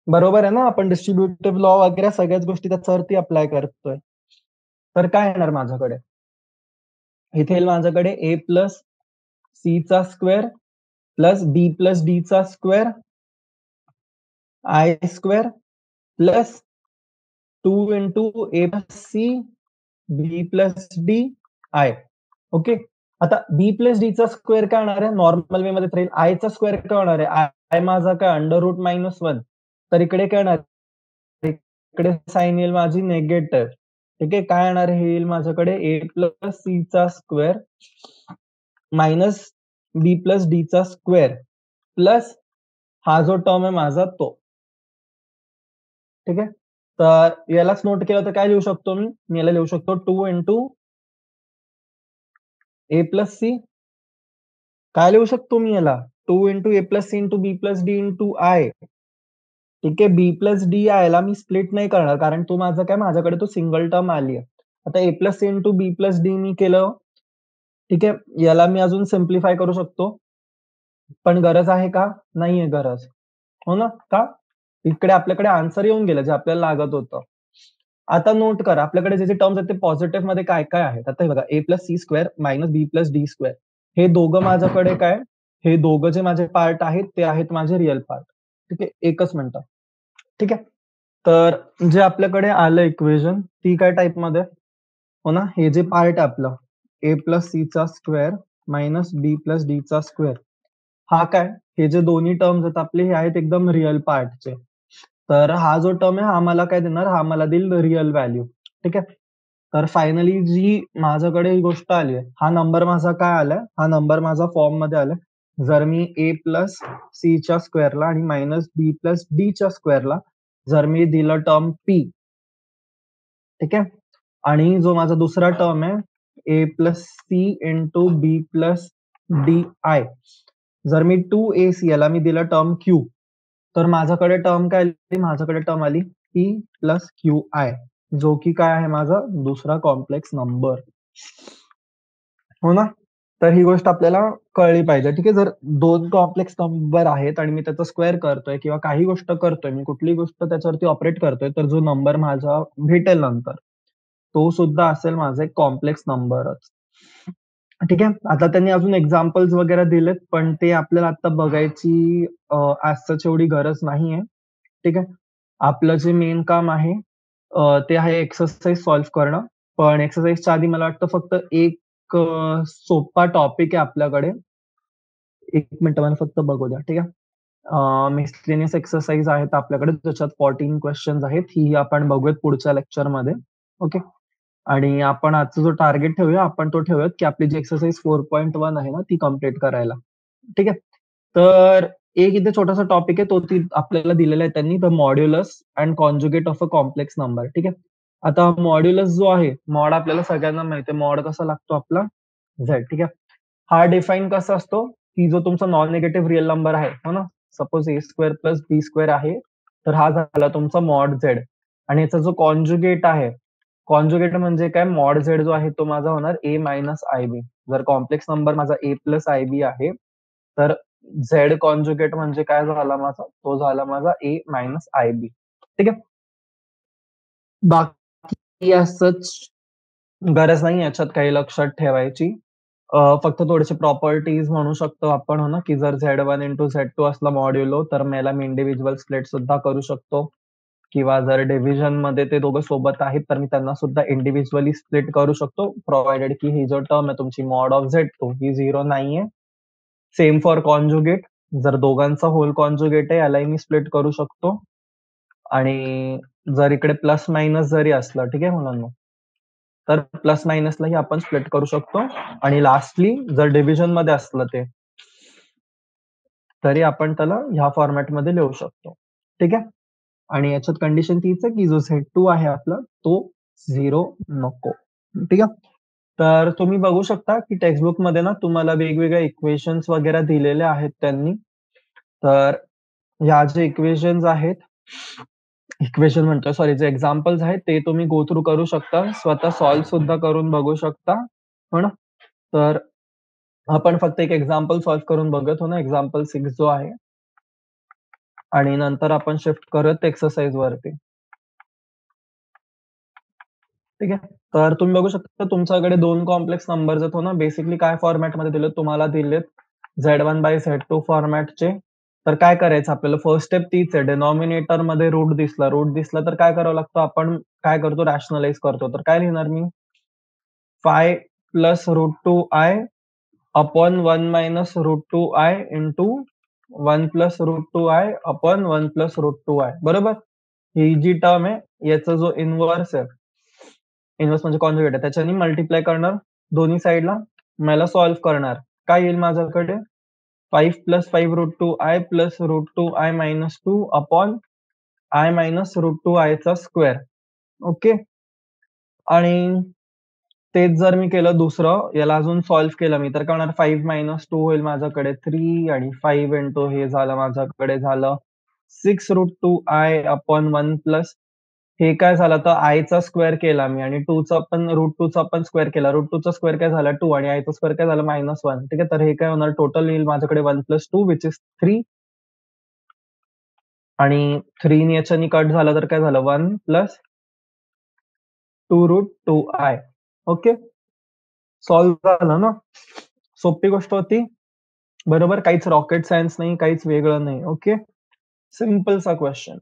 बरोबर आहे ना? आपण डिस्ट्रीब्युटिव्ह लॉ वगैरे सगळ्याच गोष्टी त्याच्यावरती अप्लाय करतोय. तर काय येणार माझ्याकडे, इथे येईल माझ्याकडे ए प्लस सी चा स्क्वेअर प्लस बी प्लस डी चा square i square plus 2 into a plus c b plus D i. Okay, आता बी प्लस डी चा स्क्वेअर काय होणार आहे, नॉर्मल वे मध्ये राहील. आय चा स्क्वेअर काय होणार आहे, आय माझा काय अंडर रूट -1. तर इकडे काय होणार, इकडे साइन येईल माझी निगेटिव्ह. ठीक आहे, काय येणार हे येईल माझ्याकडे ए प्लस सी चा square minus b plus d चा स्क्वेअर प्लस हा जो टर्म आहे माझा तो. ठीक आहे, तर यालाच नोट केलं तर काय लिहू शकतो मी याला लिहू शकतो 2 इंटू ए प्लस सी. काय लिहू शकतो मी याला, 2 into a plus C into B plus D into i. ठीक आहे, बी प्लस डी आय ला मी स्प्लिट नाही करणार कारण तो माझा काय, माझ्याकडे तो सिंगल टर्म आली आहे. आता ए प्लस सी इंटू बी प्लस डी मी केलं. ठीक आहे, याला मी अजून सिम्प्लिफाय करू शकतो, पण गरज आहे का, नाहीये गरज, हो ना? का, इकडे आपल्याकडे आन्सर येऊन गेलं जे आपल्याला लागत होतं. आता नोट करा, आपल्याकडे जे टर्म्स आहेत ते पॉझिटिव्ह मध्ये काय काय आहेत. आता हे बघा, ए plus C square minus b plus D square, हे दोघं माझ्याकडे काय, हे दोघं जे माझे पार्ट आहेत ते आहेत माझे रिअल पार्ट. ठीक आहे, एकच मिनिट. ठीक आहे, तर जे आपल्याकडे आलं इक्वेशन ती काय टाइप मध्ये, हो ना, हे जे पार्ट आहे आपलं ए प्लस सी चा square minus b plus d चा स्क्वेअर, हा काय, हे जे दोन्ही टर्म्स आहेत आपले हे आहेत एकदम रिअल पार्टचे. तर हा जो टर्म आहे हा मला काय देणार, हा मला देईल रिअल व्हॅल्यू. ठीक आहे, तर फायनली जी माझ्याकडे ही गोष्ट आली आहे, हा नंबर माझा काय आलाय, हा नंबर माझा फॉर्म मध्ये आलाय. जर मी ए प्लस सी च्या स्क्वेअरला आणि मायनस बी प्लस डी च्या स्क्वेअरला जर मी दिलं टर्म पी, ठीक आहे, आणि जो माझा दुसरा टर्म आहे A plus C into B plus D I, जर मी 2ac याला मी दिलं टर्म क्यू, तर माझ्याकडे टर्म काय आली, माझ्याकडे टर्म आली पी प्लस क्यू आय, जो की काय आहे माझा दुसरा कॉम्प्लेक्स नंबर, हो ना? तर ही गोष्ट आपल्याला कळली पाहिजे. ठीक आहे, जर दोन कॉम्प्लेक्स नंबर आहेत आणि मी त्याचा स्क्वेअर करतोय किंवा काही गोष्ट करतोय, मी कुठली गोष्ट त्याच्यावरती ऑपरेट करतोय, तर जो नंबर माझा भेटेल नंतर तो सुद्धा असेल माझा एक कॉम्प्लेक्स नंबरच. ठीक आहे, आता त्यांनी अजून एक्झाम्पल्स वगैरे दिलेत, पण ते आपल्याला आता बघायची ऍज सच एवढी गरज नाहीये. ठीक आहे, आपलं जे मेन काम आहे ते आहे एक्सरसाइज सॉल्व्ह करणं. पण एक्सरसाइजच्या आधी मला वाटतं फक्त एक सोपा टॉपिक आहे आपल्याकडे. एक मिनिट मला फक्त बघू द्या. ठीक आहे, मिसलेनियस एक्सरसाइज आहेत आपल्याकडे, ज्याच्यात 14 क्वेश्चन्स आहेत. ही आपण बघूयात पुढच्या लेक्चरमध्ये. ओके, आणि आपण आजचा जो टार्गेट ठेवूया, आपण तो ठेवूयात की आपली जी एक्सरसाइज 4.1 आहे ना ती कम्प्लीट करायला. ठीक आहे, तर एक इथे छोटासा टॉपिक आहे, तो आपल्याला दिलेला आहे त्यांनी, the modulus and conjugate of a complex number. ठीक आहे, आता मॉड्युलस जो आहे, मॉड आपल्याला सगळ्यांना माहिती आहे, मॉड कसा लागतो आपला झेड. ठीक आहे, हा डिफाईन कसा असतो की जो तुमचा नॉन निगेटिव्ह रिअल नंबर आहे, हो ना, सपोज ए स्क्वेअर प्लस बी स्क्वेअर आहे, तर हा झाला तुमचा मॉड झेड. आणि याचा जो कॉन्जुगेट आहे, कॉन्जुगेट म्हणजे काय, मॉड झेड जो आहे तो माझा होणार ए मायनस आय बी. जर कॉम्प्लेक्स नंबर माझा ए प्लस आय बी आहे, तर झेड कॉन्जुगेट म्हणजे काय झाला माझा, तो झाला माझा ए मायनस आय बी. ठीक आहे, बाकी असंच गरज नाही याच्यात काही लक्षात ठेवायची. फक्त थोडेसे प्रॉपर्टीज म्हणू शकतो आपण, हो ना, की जर Z1 इंटू Z2 असला मॉड्युलो, तर मला मी इंडिव्हिज्युअल स्प्लिट सुद्धा करू शकतो, किंवा जर डिव्हिजन मध्ये ते दोघं सोबत आहेत तर मी त्यांना सुद्धा इंडिव्हिज्युअली स्प्लिट करू शकतो, प्रोव्हाइडेड की ही जो टर्म आहे तुमची मॉड ऑफ Z2 ही 0 नाहीये. सेम फॉर कॉन्जुगेट, जर दोघांचा होल कॉन्जुगेट आहे यालाही मी स्प्लिट करू शकतो. आणि जर इकडे प्लस मायनस जरी असलं, ठीक आहे मुलांना, तर प्लस मायनसलाही आपण स्प्लिट करू शकतो आणि लास्टली जर डिव्हिजन मध्ये असलं ते तरी आपण त्याला ह्या फॉर्मॅटमध्ये लिहू शकतो. ठीक आहे. आणि याच्यात कंडिशन तीच आहे की जो Z2 आहे आपला तो 0 नको. ठीक आहे. तर तुम्ही बघू शकता की टेक्स्टबुक मध्ये ना तुम्हाला वेगवेगळ्या इक्वेशन्स वगैरे दिलेले आहेत त्यांनी. तर ह्या जे इक्वेशन्स आहेत, इक्वेशन म्हणतोय सॉरी, जे एक्झाम्पल्स आहेत ते तुम्ही गो थ्रू करू शकता, स्वतः सॉल्व्ह सुद्धा करून बघू शकता, हो ना. तर आपण फक्त एक एक्झाम्पल सॉल्व्ह करून बघत हो ना, एक्झाम्पल 6 जो आहे, आणि नंतर आपण शिफ्ट करत एक्सरसाइज वरती. ठीक आहे. तर तुम्ही बघू शकता तुमच्याकडे 2 कॉम्प्लेक्स नंबर्स आहेत, हो ना. बेसिकली काय फॉर्मॅटमध्ये दिलेत तुम्हाला, दिलेत Z1/Z2 फॉर्मॅटचे. तर काय करायचं आपल्याला, फर्स्ट स्टेप तीच आहे. डिनॉमिनेटर मध्ये रूट दिसला तर काय करावं लागतं, आपण काय करतो, रॅशनलाइज करतो. तर काय लिहिणार मी, phi plus root two I upon 1 minus root two I into 1 plus root two I upon 1 plus root two I, बरोबर. ही जी टर्म आहे याचा जो इनव्हर्स आहे, इनव्हर्स म्हणजे कॉन्जुगेट आहे, त्याच्याने मल्टिप्लाय करणार दोन्ही साईडला, मला सॉल्व्ह करणार. काय येईल माझ्याकडे, 5 plus 5 route two I plus root two I minus 2 upon I minus root two I चा स्क्वेअर. ओके. आणि तेच जर मी केलं दुसरं, याला अजून सॉल्व्ह केलं मी, तर काय होणार, 5 मायनस 2 होईल माझ्याकडे 3, आणि 5 इंटू हे झालं माझ्याकडे झालं 6 route two I upon 1 plus हे काय झालं, तर आय चा स्क्वेअर केला मी, आणि टूचा पण रूट टूचा पण स्क्वेअर केला. रूट टूचा स्क्वेअर काय झाला 2, आणि आयचा स्क्वेअर काय झाला -1. ठीक आहे. तर हे काय होणार, टोटल येईल माझ्याकडे 1 प्लस 2 विच इज 3, आणि 3 याच्यानी कट झालं तर काय झालं, 1 plus 2 root 2 i. Okay. Solve झालं ना. सोपी गोष्ट होती, बरोबर. काहीच रॉकेट सायन्स नाही, काहीच वेगळं नाही. ओके. सिम्पलचा क्वेश्चन.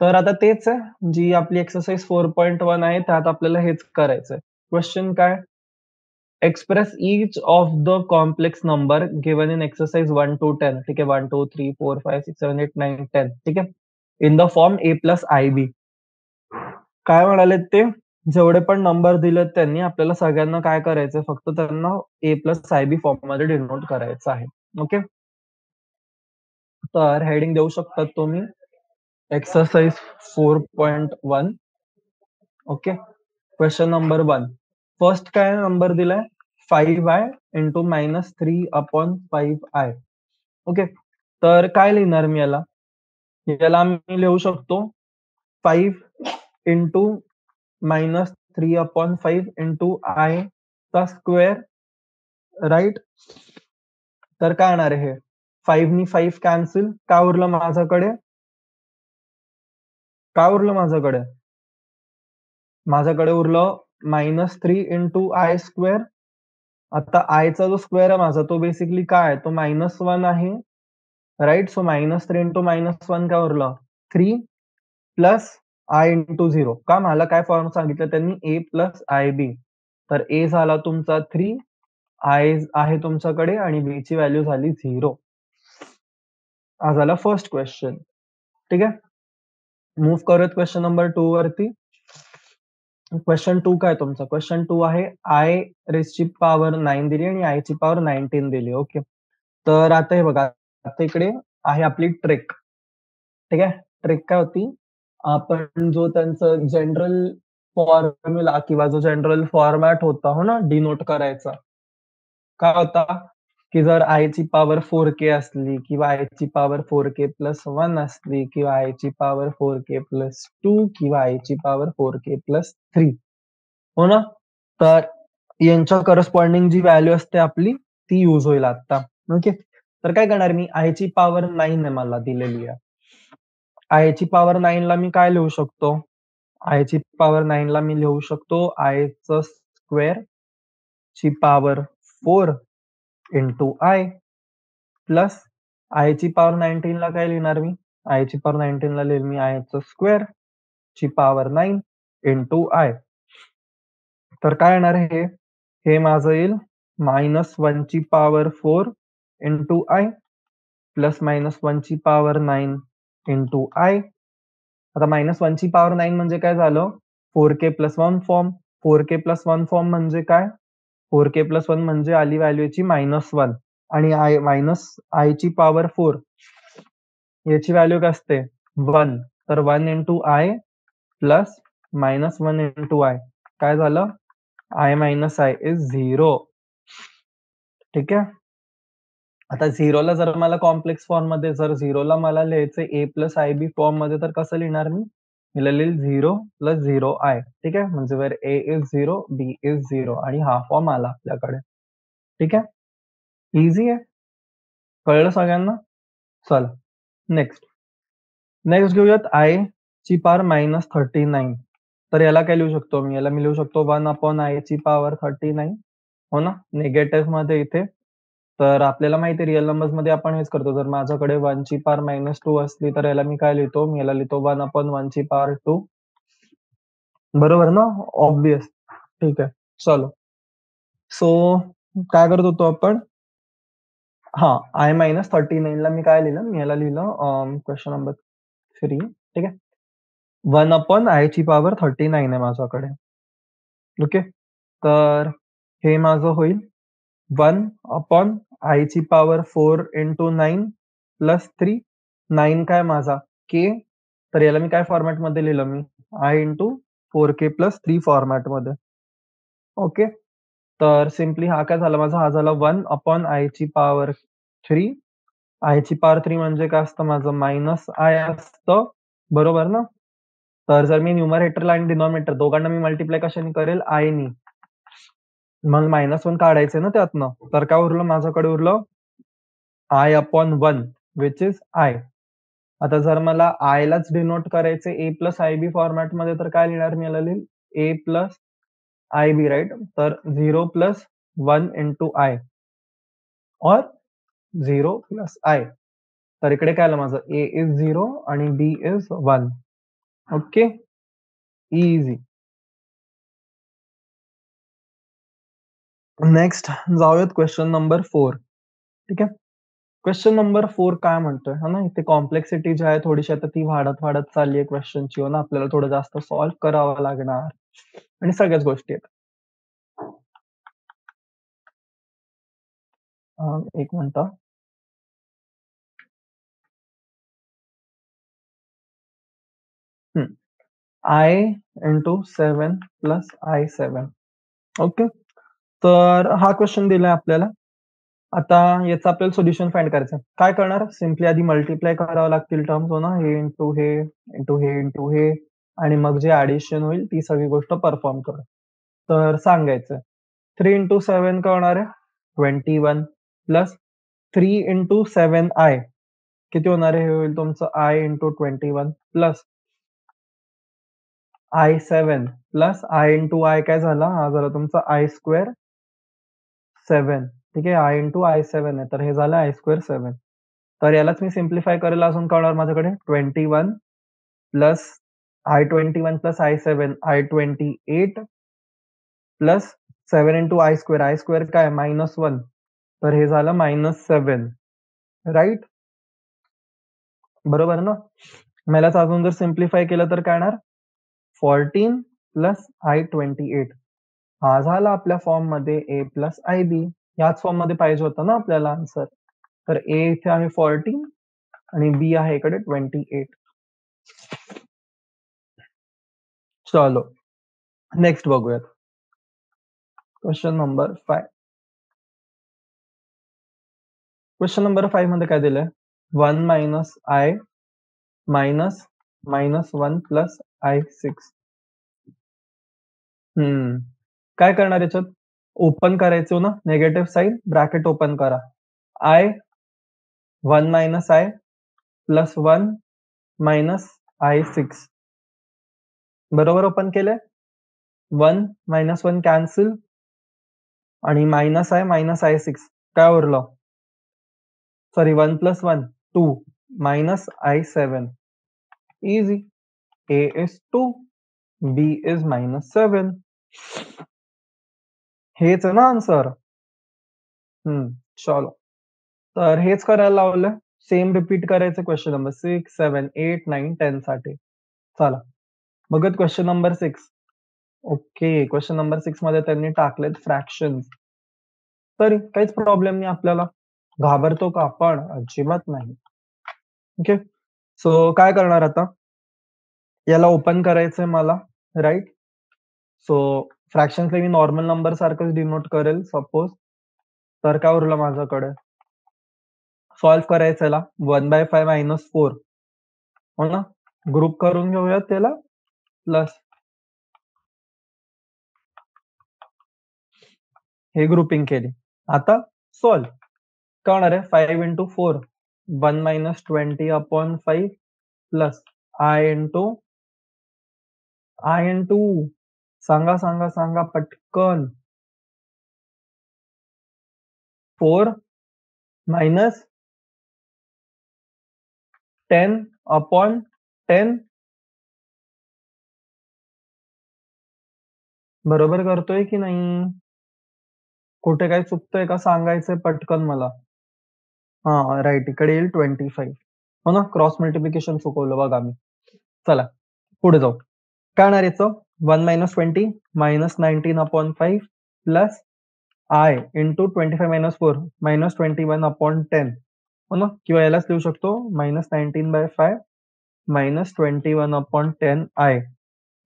तर आता तेच आहे, जी आपली एक्सरसाइज 4.1 आहे, त्यात आपल्याला हेच करायचंय. क्वेश्चन काय, express each of the complex number given in exercise 1 to 10. ठीक आहे. 1 2 3 4 5 6 7 8 9 10. ठीक आहे. In the form a plus i b. काय म्हणाले ते, जेवढे पण नंबर दिलेत त्यांनी आपल्याला सगळ्यांना काय करायचंय, फक्त त्यांना a plus i b form मध्ये डिनोट करायचं आहे. ओके. तर हेडिंग देऊ शकतात तुम्ही, exercise 4.1. Okay. Question number 1. First काय नंबर दिलाय, 5i into -3 upon 5i. Okay. तर काय लिहिणार मी याला, याला मी लिहू शकतो 5 इंटू -3 अपॉन 5 इंटू आय चा स्क्वेअर, राईट. तर काय येणार आहे, 5 नी 5 कॅन्सल, काय उरलं माझ्याकडे, काय उरलं माझ्याकडे, माझ्याकडे उरलं -3 इंटू आय स्क्वेअर. आता आयचा जो स्क्वेअर आहे माझा, तो बेसिकली काय आहे, तो -1 आहे, राईट. सो -3 इंटू -1 काय उरलं, 3 प्लस आय इंटू 0. का, मला काय फॉर्म सांगितलं त्यांनी, ए प्लस आय बी. तर ए झाला तुमचा 3, आय आहे तुमच्याकडे, आणि बी ची व्हॅल्यू झाली 0. हा झाला फर्स्ट क्वेश्चन. ठीक आहे. मूव्ह करूयात क्वेश्चन नंबर 2 वरती. क्वेश्चन 2 काय तुमचा, क्वेश्चन 2 आहे आय रेज ची पॉवर 9 दिली आणि आय ची पॉवर 19 दिली. ओके. तर आता हे बघा, आता इकडे आहे आपली ट्रिक. ठीक आहे. ट्रिक काय होती, आपण जो त्यांचं जनरल फॉर्म्युला किंवा जो जनरल फॉर्मॅट होता, हो ना, डिनोट करायचा, काय होता, की जर आय ची पॉवर 4k असली, किंवा आय ची पॉवर 4k प्लस 1 असली, किंवा आय ची पॉवर 4k प्लस 2, किंवा आय ची पॉवर 4k प्लस 3, हो ना. तर यांच्या करस्पॉन्डिंग जी व्हॅल्यू असते आपली, ती यूज होईल आता. ओके. तर काय करणार मी, आय ची पॉवर 9 आहे मला दिलेली आहे. आय ची पॉवर 9 ला मी काय लिहू शकतो, आय ची पॉवर 9 ला मी लिहू शकतो आय चं स्क्वेअर ची power 4 into I plus I ची पॉवर 19 ला काय लिहिणार मी, आय ची पॉवर 19 ला लिहिल मी आय चं स्क्वेअर ची पॉवर 9 इंटू आय. तर काय येणार आहे, हे माझं येईल -1 ची पॉवर 4 इंटू आय प्लस -1 ची पॉवर 9 इंटू आय. आता -1 ची पॉवर 9 म्हणजे काय झालं, 4k plus 1 form, 4k+1 form म्हणजे काय? 4k+1 म्हणजे आली व्हॅल्यू याची -1 आणि -i ची पॉवर 4 याची व्हॅल्यू काय असते? 1. तर 1 into I plus -1 into I काय झालं? i minus I is 0. ठीक आहे. आता 0ला जर मला कॉम्प्लेक्स फॉर्ममध्ये जर 0ला मला लिहायचं a प्लस आय बी फॉर्ममध्ये तर कसं लिहिणार मी? मी लिहिल 0 प्लस 0i. ठीक आहे. म्हणजे where a is 0, b is 0 आणि हा फॉर्म आला आपल्याकडे. ठीक आहे. इझी आहे. कळलं सगळ्यांना? चला नेक्स्ट. नेक्स्ट घेऊयात i ची पॉवर -39. तर याला काय लिहू शकतो मी? याला मी लिहू शकतो 1/i ची पॉवर 39. हो ना? निगेटिव्हमध्ये इथे. तर आपल्याला माहिती आहे रिअल नंबर्समध्ये आपण हेच करतो. जर माझ्याकडे 1 ची पॉवर -2 असली तर याला मी काय लिहितो? मी याला लिहितो 1/1 ची पॉवर 2. बरोबर ना? ऑब्व्हियस. ठीक आहे. चलो. सो काय करत होतो आपण? हां, i -39 ला मी काय लिहिलं? मी याला लिहिलं क्वेश्चन नंबर 3. ठीक आहे. 1/i ची पॉवर 39 आहे माझ्याकडे. ओके. तर हे माझं होईल 1/i ची पॉवर 4 इंटू 9 प्लस 3. 9 काय माझा? k. तर याला मी काय फॉर्मॅटमध्ये लिहिलं मी? i इंटू 4k प्लस 3 फॉर्मॅटमध्ये. ओके. तर सिम्पली हा काय झाला माझा? हा झाला 1/i ची पॉवर 3. i ची पॉवर 3 म्हणजे काय असतं माझं? -i असतं. बरोबर ना? तर जर मी न्यूमरेटरला आणि डिनॉमिनेटर दोघांना मी मल्टिप्लाय कशाने करेल? i नी. मग -1 काढायचं ना त्यातनं. तर काय उरलं माझ्याकडे उरलं i/1 व्हिच इज i. आता जर मला i लाच डिनोट करायचे a प्लस आय-बी फॉर्मॅटमध्ये तर काय लिहिणार मी याला लिहील a प्लस आय-बी राइट? तर 0 प्लस 1 इंटू i और 0 प्लस i. तर इकडे काय आलं माझं? a इज 0 आणि b is 1. Okay. Easy. Next जाऊयात क्वेश्चन नंबर 4. ठीक आहे. क्वेश्चन नंबर 4 काय म्हणतोय? है ना, इथे कॉम्प्लेक्सिटी जी आहे थोडीशी आता ती वाढत चालली आहे क्वेश्चनची हो ना, आपल्याला थोडं जास्त सॉल्व्ह करावं लागणार आणि सगळ्याच गोष्टी आहेत. 1 मिनिटं. i into 7 plus i7. Okay. तर हा क्वेश्चन दिलाय आपल्याला. आता याचं आपल्याला सोल्युशन फाइंड करायचं आहे. काय करणार? सिम्पली आधी मल्टिप्लाय करावं लागतील टर्म्स हो ना, हे इंटू हे, इंटू हे, इंटू हे आणि मग जे ॲडिशन होईल ती सगळी गोष्ट परफॉर्म करू. तर सांगायचं 3 इंटू 7 काय होणार आहे? 21 प्लस 3 इंटू 7i किती होणार आहे? हे होईल तुमचं i into 21 plus i7 plus i into i काय झाला? हा झाला तुमचा i² 7. ठीक आहे. i इंटू i7 आहे. तर हे झालं i² 7. तर यालाच मी सिम्प्लिफाय करेल अजून काय होणार माझ्याकडे 21 plus i21 plus i7 i28 plus 7 into i² काय -1 तर हे झालं -7 राइट? बरोबर ना? मग यालाच अजून जर सिम्प्लिफाय केलं तर काय येणार? 14 प्लस i28 हा झाला आपल्या फॉर्ममध्ये a प्लस आय-बी. याच फॉर्ममध्ये पाहिजे होतं ना आपल्याला आन्सर. तर a इथे आहे 14 आणि b आहे इकडे 28. चलो. नेक्स्ट बघूयात. Question number 5. क्वेश्चन नंबर 5 मध्ये काय दिलंय? 1 minus I minus -1 plus i6. काय करणार याच्यात? ओपन करायचो ना, निगेटिव्ह साइन, ब्रॅकेट ओपन करा. i 1 minus I plus 1 minus i6. बरोबर ओपन केलंय? 1 मायनस 1 कॅन्सल आणि मायनस i6 काय उरलं? Sorry 1 plus 1 2 minus i7. Easy. A is 2, B is -7. हेच आहे ना आन्सर? चलो. तर हेच करायला लावलंय. सेम रिपीट करायचं क्वेश्चन नंबर 6, 7, 8, 9, 10 साठी. चला. बघूयात question number 6. Okay. Question number 6 मध्ये त्यांनी टाकलेत फ्रॅक्शन्स. तरी काहीच प्रॉब्लेम नाही आपल्याला. घाबरतो का आपण? अजिबात नाही. ओके. सो काय करणार आता? याला ओपन करायचंय मला, राइट? सो फ्रॅक्शन्सला मी नॉर्मल नंबर सारखंच डिनोट करेल सपोज. तर काय उरलं माझ्याकडे? सॉल्व्ह करायचं याला 1/5 - 4 हो ना? ग्रुप करून घेऊयात त्याला प्लस हे ग्रुपिंग केली. आता सॉल्व्ह. काय होणार आहे? 5 into 4 1 - 20/5 प्लस I into सांगा, सांगा, सांगा पटकन. 4 minus 10/10 बरोबर करतोय की नाही? कुठे काही चुकतंय का सांगायचंय पटकन मला. हां, राइट. इकडे येईल 25 हो ना? क्रॉस मल्टिप्लिकेशन चुकवलं बघा मी. चला पुढे जाऊ. काय होणार याचं? 1 - 20 - 19/5 प्लस I into 25 - 4 -21/10 हो ना? किंवा यालाच लिहू शकतो -19/5 -21/10 I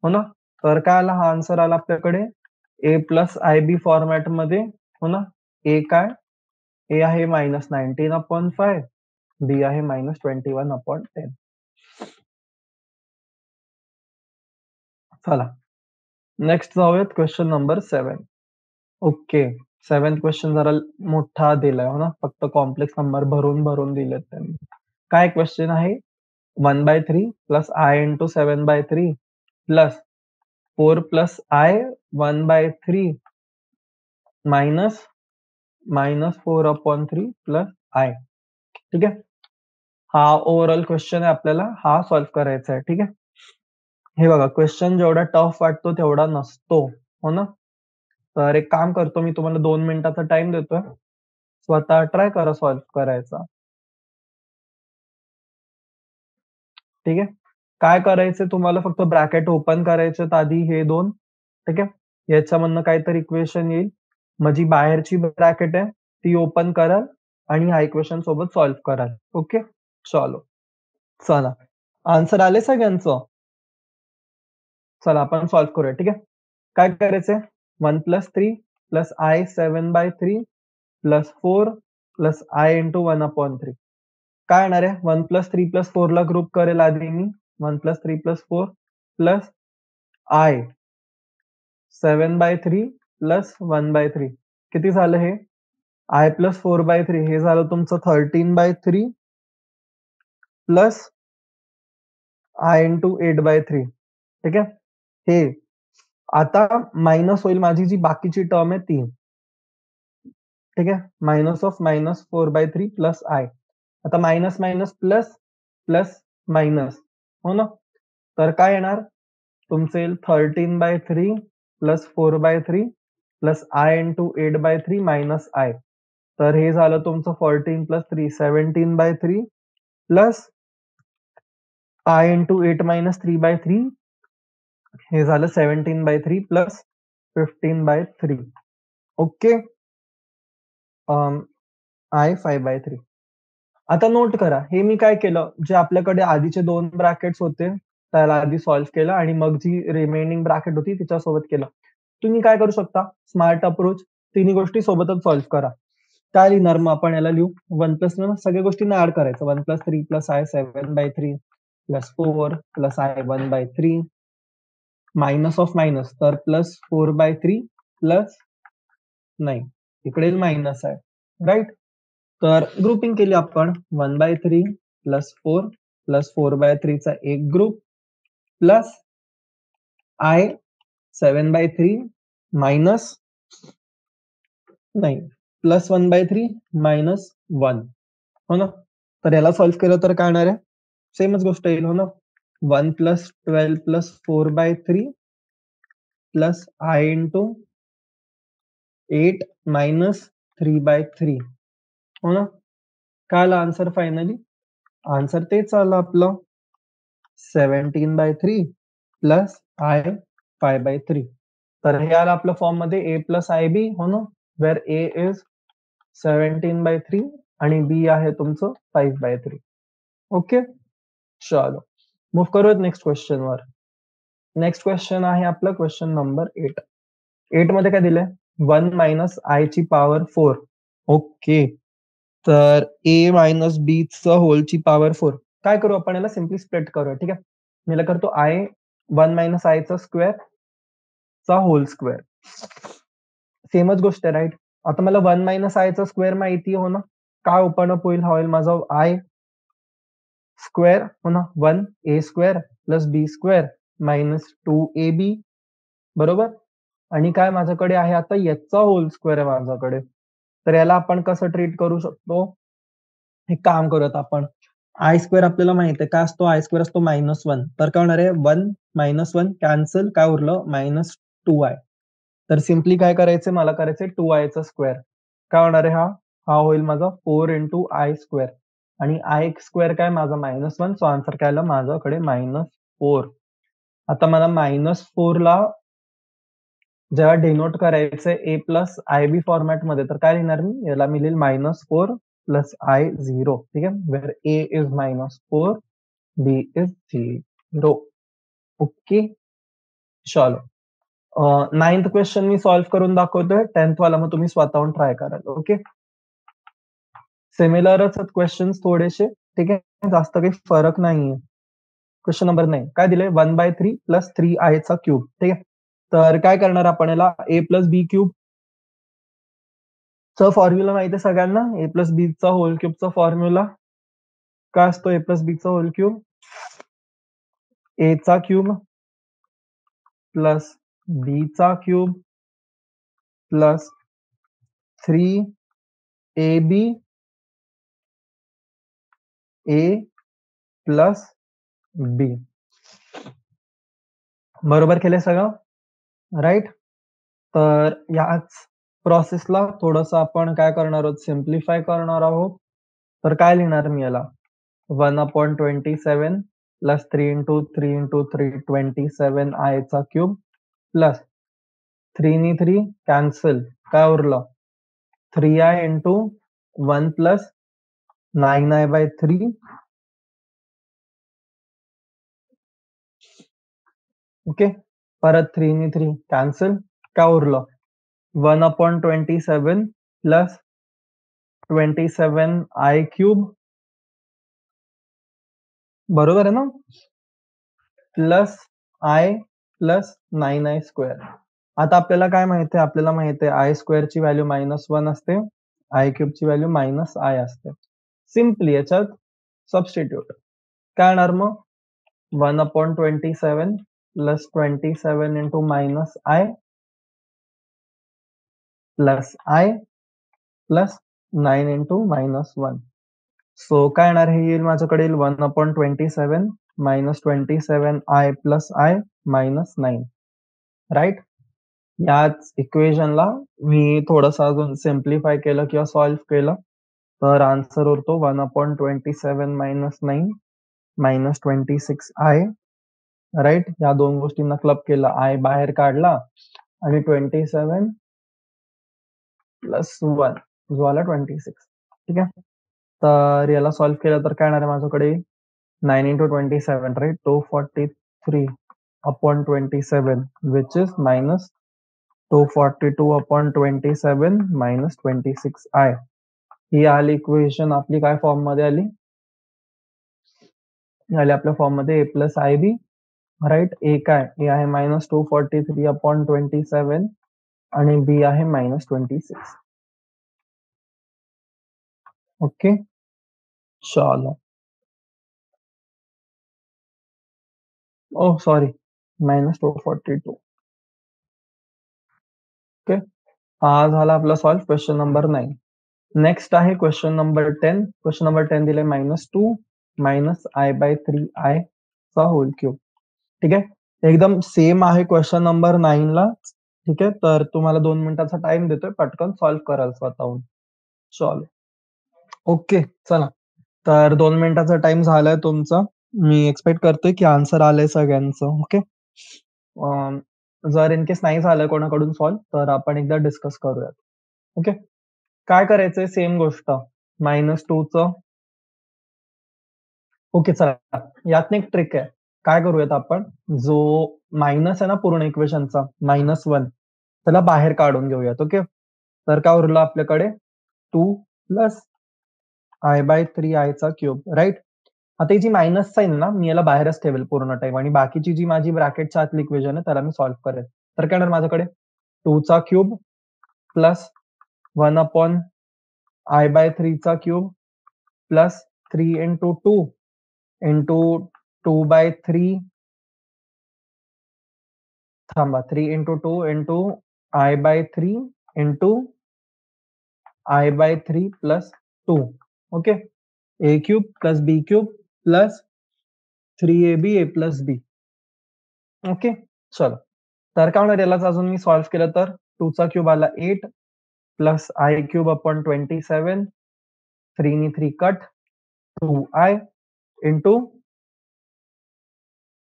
हो ना? तर काय आला हा आन्सर आला आपल्याकडे A प्लस IB फॉर्मॅटमध्ये हो ना? A काय? A आहे -19/5 B आहे -21/10 चला नेक्स्ट जाऊयात question number 7. Okay. 7th question जरा मोठा दिलाय हो ना? फक्त कॉम्प्लेक्स नंबर भरून दिलेत त्यांनी. काय क्वेश्चन आहे? 1/3 plus I into 7/3 plus 4 plus I 1/3 minus -4/3 plus I. ठीक आहे? हा ओव्हरऑल क्वेश्चन आहे आपल्याला हा सॉल्व्ह करायचा आहे. ठीक आहे? हे बघा क्वेश्चन जेवढा टफ वाटतो तेवढा नसतो. हो ना? तर एक काम करतो मी तुम्हाला 2 मिनिटाचा टाईम देतोय. स्वतः ट्राय करा सॉल्व्ह करायचा. ठीक आहे? काय करायचंय तुम्हाला फक्त ब्रॅकेट ओपन करायचेत आधी हे 2. ठीक आहे? याच्यामधनं काहीतरी इक्वेशन येईल. मग जी बाहेरची ब्रॅकेट आहे ती ओपन कराल आणि ह्या इक्वेशन सोबत सॉल्व्ह कराल. ओके? चलो. चला. आन्सर आले सगळ्यांचं? चला आपण सॉल्व्ह करूया. ठीक आहे? काय करायचंय? 1 + 3 + I 7/3 + 4 + I into 1/3 काय येणार आहे? 1 + 3 + 4 ला ग्रुप करेल आधी मी. 1 + 3 + 4 प्लस I 7/3 प्लस 1/3 किती झालं हे? I प्लस 4/3 हे झालं तुमचं 13/3 प्लस I into 8/3 ठीक आहे? हे आता मायनस होईल माझी जी बाकीची टर्म आहे ती. ठीक आहे? Minus of -4/3 plus I. आता minus, minus, plus, plus, minus हो ना? तर काय येणार? तुमचं येईल 13/3 plus 4/3 plus I into 8/3 minus I. तर हे झालं तुमचं 14 plus 3 17/3 plus I into 8 minus 3/3 हे झालं 17/3 प्लस 15/3 ओके. I 5/3 आता नोट करा, हे मी काय केलं, जे आपल्याकडे आधीचे 2 ब्रॅकेट्स होते, त्याला आधी सॉल्व्ह केलं आणि मग जी रिमेनिंग ब्रॅकेट होती तिच्यासोबत केलं. तुम्ही काय करू शकता, स्मार्ट अप्रोच तिन्ही गोष्टी सोबतच सॉल्व्ह करा. काय लिहिणार मग आपण याला लिहू 1 प्लस सगळ्या गोष्टींना ॲड करायचं 1 + 3 + I 7/3 + 4 + I 1/3 minus of minus तर प्लस 4/3 प्लस नाही, इकडे मायनस आहे, राइट? तर ग्रुपिंग केली आपण 1/3 प्लस 4 प्लस 4/3 चा एक ग्रुप प्लस I 7/3 मायनस नाही प्लस 1/3 मायनस 1 हो ना? तर याला सॉल्व्ह केलं तर काय येणार आहे? सेमच गोष्ट येईल हो ना? 1 + 12 + 4/3 प्लस I into 8 मायनस 3/3 हो ना? काय आलं आन्सर फायनली? आन्सर तेच आलं आपलं 17/3 प्लस I 5/3 तर हे आलं आपल्या फॉर्म मध्ये ए प्लस आय बी हो ना, वेअर ए इज 17/3 आणि बी आहे तुमचं 5/3. ओके, चलो मूव करूयात next question were. Next question आहे आपला क्वेश्चन नंबर 8. 8 मध्ये काय दिलंय? 1 मायनस आय ची पॉवर 4. ओके, तर ए मायनस बी च होलची पॉवर 4. काय करू आपण याला सिम्पली स्प्लिट करूया. ठीक आहे, मी याला करतो आय 1 मायनस आय चा स्क्वेअर चा होल स्क्वेअर. सेमच गोष्ट आहे राईट. आता मला 1 मायनस आय चा स्क्वेअर माहिती हो ना, काय ओपन अप होईल? हा होईल माझा आय स्क्वेअर हो ना, 1 ए स्क्वेअर प्लस बी स्क्वेअर मायनस 2ab बरोबर. आणि काय माझ्याकडे आहे आता याचा होल स्क्वेअर आहे माझ्याकडे. तर याला आपण कसं ट्रीट करू शकतो? एक काम करूयात आपण. आय स्क्वेअर आपल्याला माहित आहे काय असतो? आय स्क्वेअर असतो -1. तर काय होणार आहे? 1 - 1 कॅन्सल, काय उरलं? -2i. तर सिम्पली काय करायचं? मला करायचंय 2i चा स्क्वेअर. काय होणार आहे? हा होईल माझा 4 इंटू आय स्क्वेअर आणि आय स्क्वेअर काय माझा -1. सो आन्सर काय आलं माझ्याकडे? -4. आता मला -4 ला जेव्हा डिनोट करायचंय ए प्लस आय बी फॉर्मॅट मध्ये, तर काय लिहिणार मी? याला मी लिहिल -4 प्लस आय 0. ठीक आहे, where a is -4, b is 0. Okay, चलो. 9th क्वेश्चन मी सॉल्व्ह करून दाखवतोय. 10th वाला मग तुम्ही स्वतःहून ट्राय कराल. ओके, सिमिलरच क्वेश्चन थोडेसे. ठीक आहे, जास्त काही फरक नाहीये. क्वेश्चन नंबर 9 काय दिलंय? 1/3 प्लस 3i चा क्यूब. ठीक आहे, तर काय करणार आपण याला? ए प्लस बी क्यूब चा फॉर्म्युला माहिती आहे सगळ्यांना. ए प्लस बी चा होल क्यूबचा फॉर्म्युला काय असतो? ए प्लस बी चा होल क्यूब ए चा क्यूब प्लस बी चा क्यूब प्लस 3ab ए प्लस बी. बरोबर केलंय सगळं राईट. तर याच प्रोसेसला थोडंसं आपण काय करणार आहोत? सिम्प्लिफाय करणार आहोत. तर काय लिहिणार मी याला? 1/27 प्लस 3 इंटू 3 इंटू 3 27 आय चा क्यूब प्लस 3 नी 3 कॅन्सल, काय उरलं? 3i into 1 plus 9i/3 okay. परत 3 नी 3 कॅन्सल, काय उरलं? 1/27 प्लस 27i क्यूब बरोबर आहे ना, plus i plus 9i square. आता आपल्याला काय माहिती आहे? आपल्याला माहिती आहे आय स्क्वेअरची व्हॅल्यू -1 असते, आय क्यूबची व्हॅल्यू -i असते. सिम्पली याच्यात सबस्टिट्यूट काय येणार मग? 1/27 plus 27 into -i plus i plus 9 into -1. So काय येणार? हे येईल माझ्याकडे 1/27 minus 27i plus i minus 9 right. याच इक्वेशनला मी थोडंसं अजून सिम्प्लिफाय केलं किंवा सॉल्व्ह केलं तर आन्सर उरतो 1/27 मायनस 9 मायनस 26i राईट. या दोन गोष्टींना क्लब केलं, आय बाहेर काढला आणि 27 प्लस 1 जो आला 26. ठीक आहे, तर याला सॉल्व्ह केलं तर काय येणार आहे माझ्याकडे? 9 into 27 right, 243 upon 27 which is minus 242 upon 27 minus 26i. ही आली इक्वेशन आपली काय फॉर्म मध्ये आली? आली आपल्या फॉर्म मध्ये ए प्लस आय बी राईट. ए काय? ए आहे -243 अपॉन 27 आणि बी आहे -26. ओके, चलो. Oh sorry, -242. ओके, हा झाला आपला सॉल्व क्वेश्चन नंबर 9. नेक्स्ट आहे क्वेश्चन नंबर 10. क्वेश्चन नंबर 10 दिले -2 मायनस i/3i चा होल क्यूब. ठीक आहे, एकदम सेम आहे क्वेश्चन नंबर 9 ला. ठीक आहे, तर तुम्हाला 2 मिनिटाचा टाइम देतोय, पटकन सॉल्व्ह कराल स्वतःहून. चलो, ओके चला. तर 2 मिनिटाचा टाइम झालाय तुमचा. मी एक्सपेक्ट करतोय की आन्सर आलंय सगळ्यांचं. ओके, जर इन केस नाही झालं कोणाकडून सॉल्व्ह तर आपण एकदा डिस्कस करूयात. ओके. काय करायचंय सेम गोष्ट -2चं ओके चला यात एक ट्रिक आहे. काय करूयात आपण जो मायनस आहे ना पूर्ण इक्वेशनचा -1 त्याला बाहेर काढून घेऊयात. ओके. तर काय उरलं आपल्याकडे 2 प्लस i/3i चा क्यूब राईट. आता ही जी मायनस साइन ना मी याला बाहेरच ठेवेल पूर्ण टाइम आणि बाकीची जी माझी ब्रॅकेटच्या आतली इक्वेशन आहे त्याला मी सॉल्व्ह करेल. तर काय येणार माझ्याकडे 2 चा क्यूब प्लस 1/i/3 चा क्यूब प्लस 3 into 2 into 2/3 थांबा 3 into 2 into i/3 into i/3 plus 2 okay. a cube plus b cube plus 3ab a plus b okay. चलो तर काय होणार यालाच अजून मी सॉल्व्ह केलं तर 2 चा क्यूब आला 8 प्लस i क्यूब अपॉन 27 3 नी 3 cut 2i into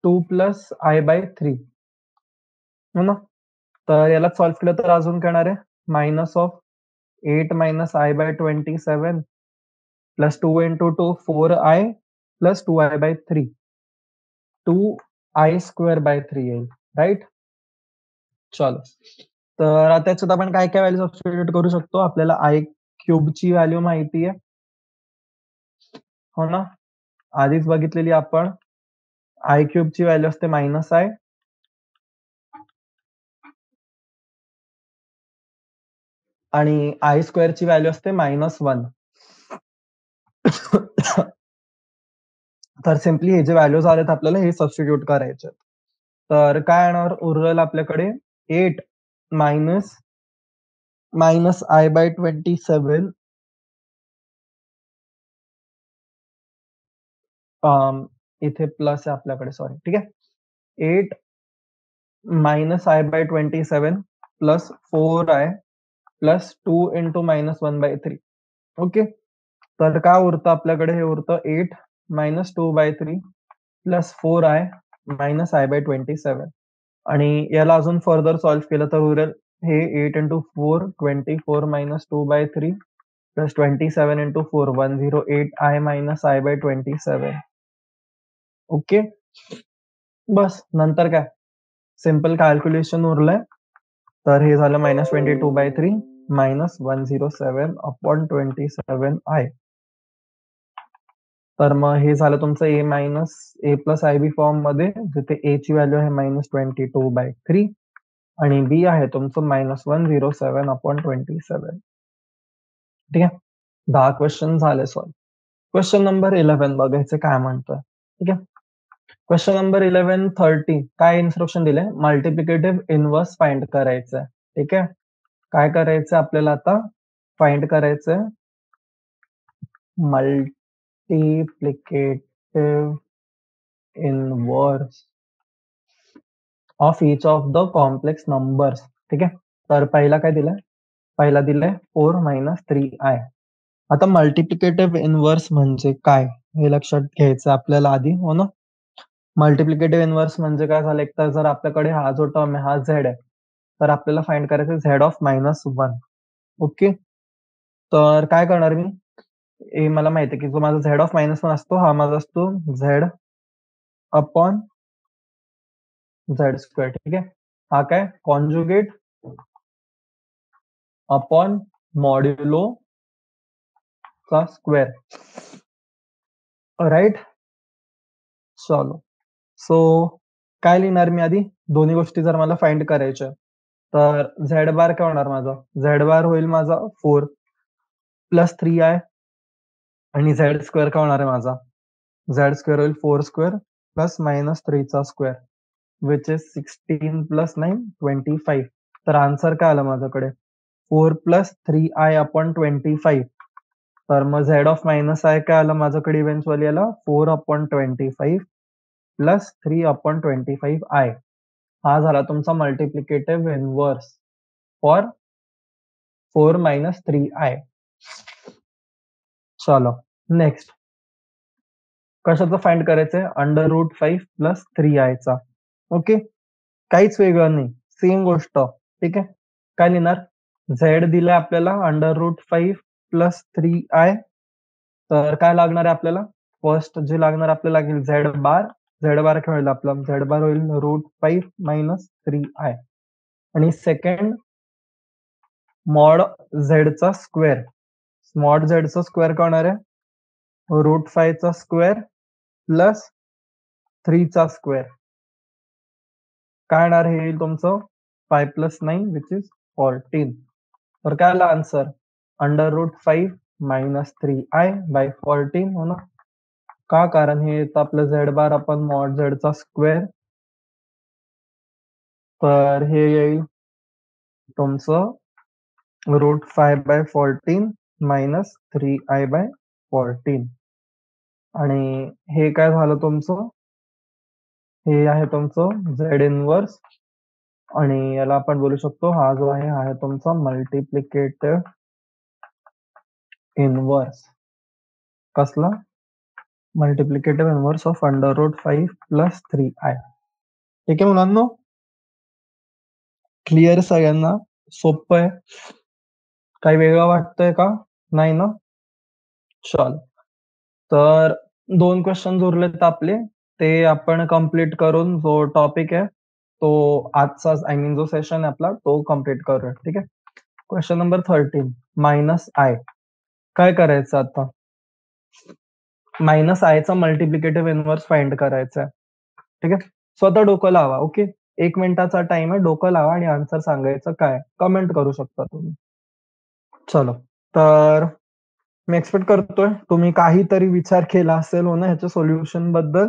2 plus i/3 हो ना. तर याला सॉल्व्ह केलं तर अजून काय येणार आहे minus of 8 minus i/27 plus 2 into 2 4i plus 2i/3 2i square by 3 येईल राईट. चलो तर आता याच्यात आपण काय काय व्हॅल्यू सबस्टिट्यूट करू शकतो. आपल्याला i क्यूबची व्हॅल्यू माहिती आहे हो ना. आधीच बघितलेली आपण i क्यूबची व्हॅल्यू असते -i आणि i स्क्वेअरची व्हॅल्यू असते -1 तर सिम्पली हे जे व्हॅल्यूज आलेत आपल्याला हे सबस्टिट्यूट करायचे. तर काय येणार उरलेलं आपल्याकडे 8 मायनस i/27 इथे प्लस आहे आपल्याकडे सॉरी ठीक आहे. 8 i/27 plus 4i plus 2 into -1/3 okay. तर काय उरतं आपल्याकडे हे उरतं 8 -2/3 प्लस 4i मायनस i/27 आणि याला अजून फर्दर सॉल्व्ह केलं तर उरेल हे 8 into 4 24 minus 2/3 plus 27 into 4 108i minus i/27 okay. बस नंतर काय सिंपल कॅल्क्युलेशन उरलंय. तर हे झालं -22/3 मायनस 107 अपॉन 27i. तर मग हे झालं तुमचं a minus a plus ib form मध्ये जिथे a ची व्हॅल्यू आहे -22/3 आणि b आहे तुमचं -107 अपॉन 27. ठीक आहे. 10 क्वेश्चन झाले सॉल्व्ह. क्वेश्चन नंबर 11 बघायचं काय म्हणतोय. ठीक आहे. क्वेश्चन नंबर 11 30 काय इन्स्ट्रक्शन दिलंय मल्टिप्लिकेटिव्ह इनव्हर्स फाइंड करायचंय. ठीक आहे. काय करायचं आपल्याला आता फाइंड करायचंय multiplicative inverse of each of the complex numbers. ठीक आहे. तर पहिला काय दिलंय पहिला दिलंय 4 minus 3i. आता मल्टिप्लिकेटिव्ह इनव्हर्स म्हणजे काय हे लक्षात घ्यायचं आपल्याला आधी हो ना. मल्टिप्लिकेटिव्ह इनव्हर्स म्हणजे काय झालं एक तर जर आपल्याकडे हा जो टर्म आहे हा झेड आहे तर आपल्याला फाइंड करायचं झेड ऑफ -1 ओके. तर काय करणार मी हे मला माहिती आहे की जो माझा झेड ऑफ -1 असतो हा माझा असतो झेड अपॉन झेड स्क्वेअर. ठीक आहे. हा काय कॉन्जुगेट अपॉन मॉड्युलो चा स्क्वेअर राईट. चलो सो काय लिहिणार मी आधी दोन्ही गोष्टी जर मला फाइंड करायच्या तर झेड बार काय होणार माझा झेड बार होईल माझा 4 प्लस 3i आणि झेड स्क्वेअर काय होणार आहे माझा झेड स्क्वेअर होईल 4 स्क्वेअर प्लस -3 चा स्क्वेअर विच इज 16 प्लस 9 25. तर आन्सर काय आलं माझ्याकडे 4 प्लस 3i अपॉन 25. तर मग झेड ऑफ -i काय आलं माझ्याकडे इव्हेंच्युअली आला 4 अपॉन 25 प्लस 3 अपॉन 25i. हा झाला तुमचा multiplicative inverse for 4 minus 3i. चलो नेक्स्ट कशाचं फाइंड करायचंय √5 प्लस 3i चा. ओके. काहीच वेगळं नाही सेम गोष्ट, ठीक आहे. काय लिहिणार? झेड दिलाय आपल्याला √5 प्लस 3i. तर काय लागणार आहे आपल्याला? फर्स्ट जे लागणार आपल्याला लागेल झेड बार. झेड बार काय होईल आपला? झेड बार होईल √5 मायनस 3i. आणि सेकंड मॉड झेडचा स्क्वेअर. मॉड झेडचा स्क्वेअर काय होणार आहे? √5 चा स्क्वेअर प्लस 3 चा स्क्वेअर. काय येणार हे येईल तुमचं 5 + 9 विच इज 14. तर काय आला आन्सर? √5 मायनस 3i बाय 14 हो ना. का? कारण हे येतं आपलं झेड बार आपण मॉड झेडचा स्क्वेअर. तर हे येईल तुमचं √5/14 मायनस 3i बाय 14. आणि हे काय झालं तुमचं? हे आहे तुमचं झेड इनव्हर्स. आणि याला आपण बोलू शकतो हा जो आहे हा आहे तुमचा मल्टिप्लिकेटिव्ह इनव्हर्स. कसला? Multiplicative inverse of √5 plus 3i. ठीक आहे मुलांनो, क्लिअर सगळ्यांना? सोपं आहे? काही वेगळं वाटतंय का? नाही ना? चल, तर 2 क्वेश्चन उरलेत आपले. ते आपण कंप्लीट करून जो टॉपिक आहे तो आजचा आय मीन जो सेशन आहे आपला तो कंप्लीट करूया. ठीक आहे. Question number 13 -i. काय करायचं आता? -i चा मल्टिप्लिकेटिव्ह इनव्हर्स फाइंड करायचा आहे. ठीक आहे. स्वतः डोकं लावा. ओके. 1 मिनिटाचा टाइम आहे. डोकं लावा आणि आन्सर सांगायचं काय? कमेंट करू शकता तुम्ही. चलो, तर मी एक्सपेक्ट करतोय तुम्ही काहीतरी विचार केला असेल हो ना ह्याच्या सोल्युशन बद्दल.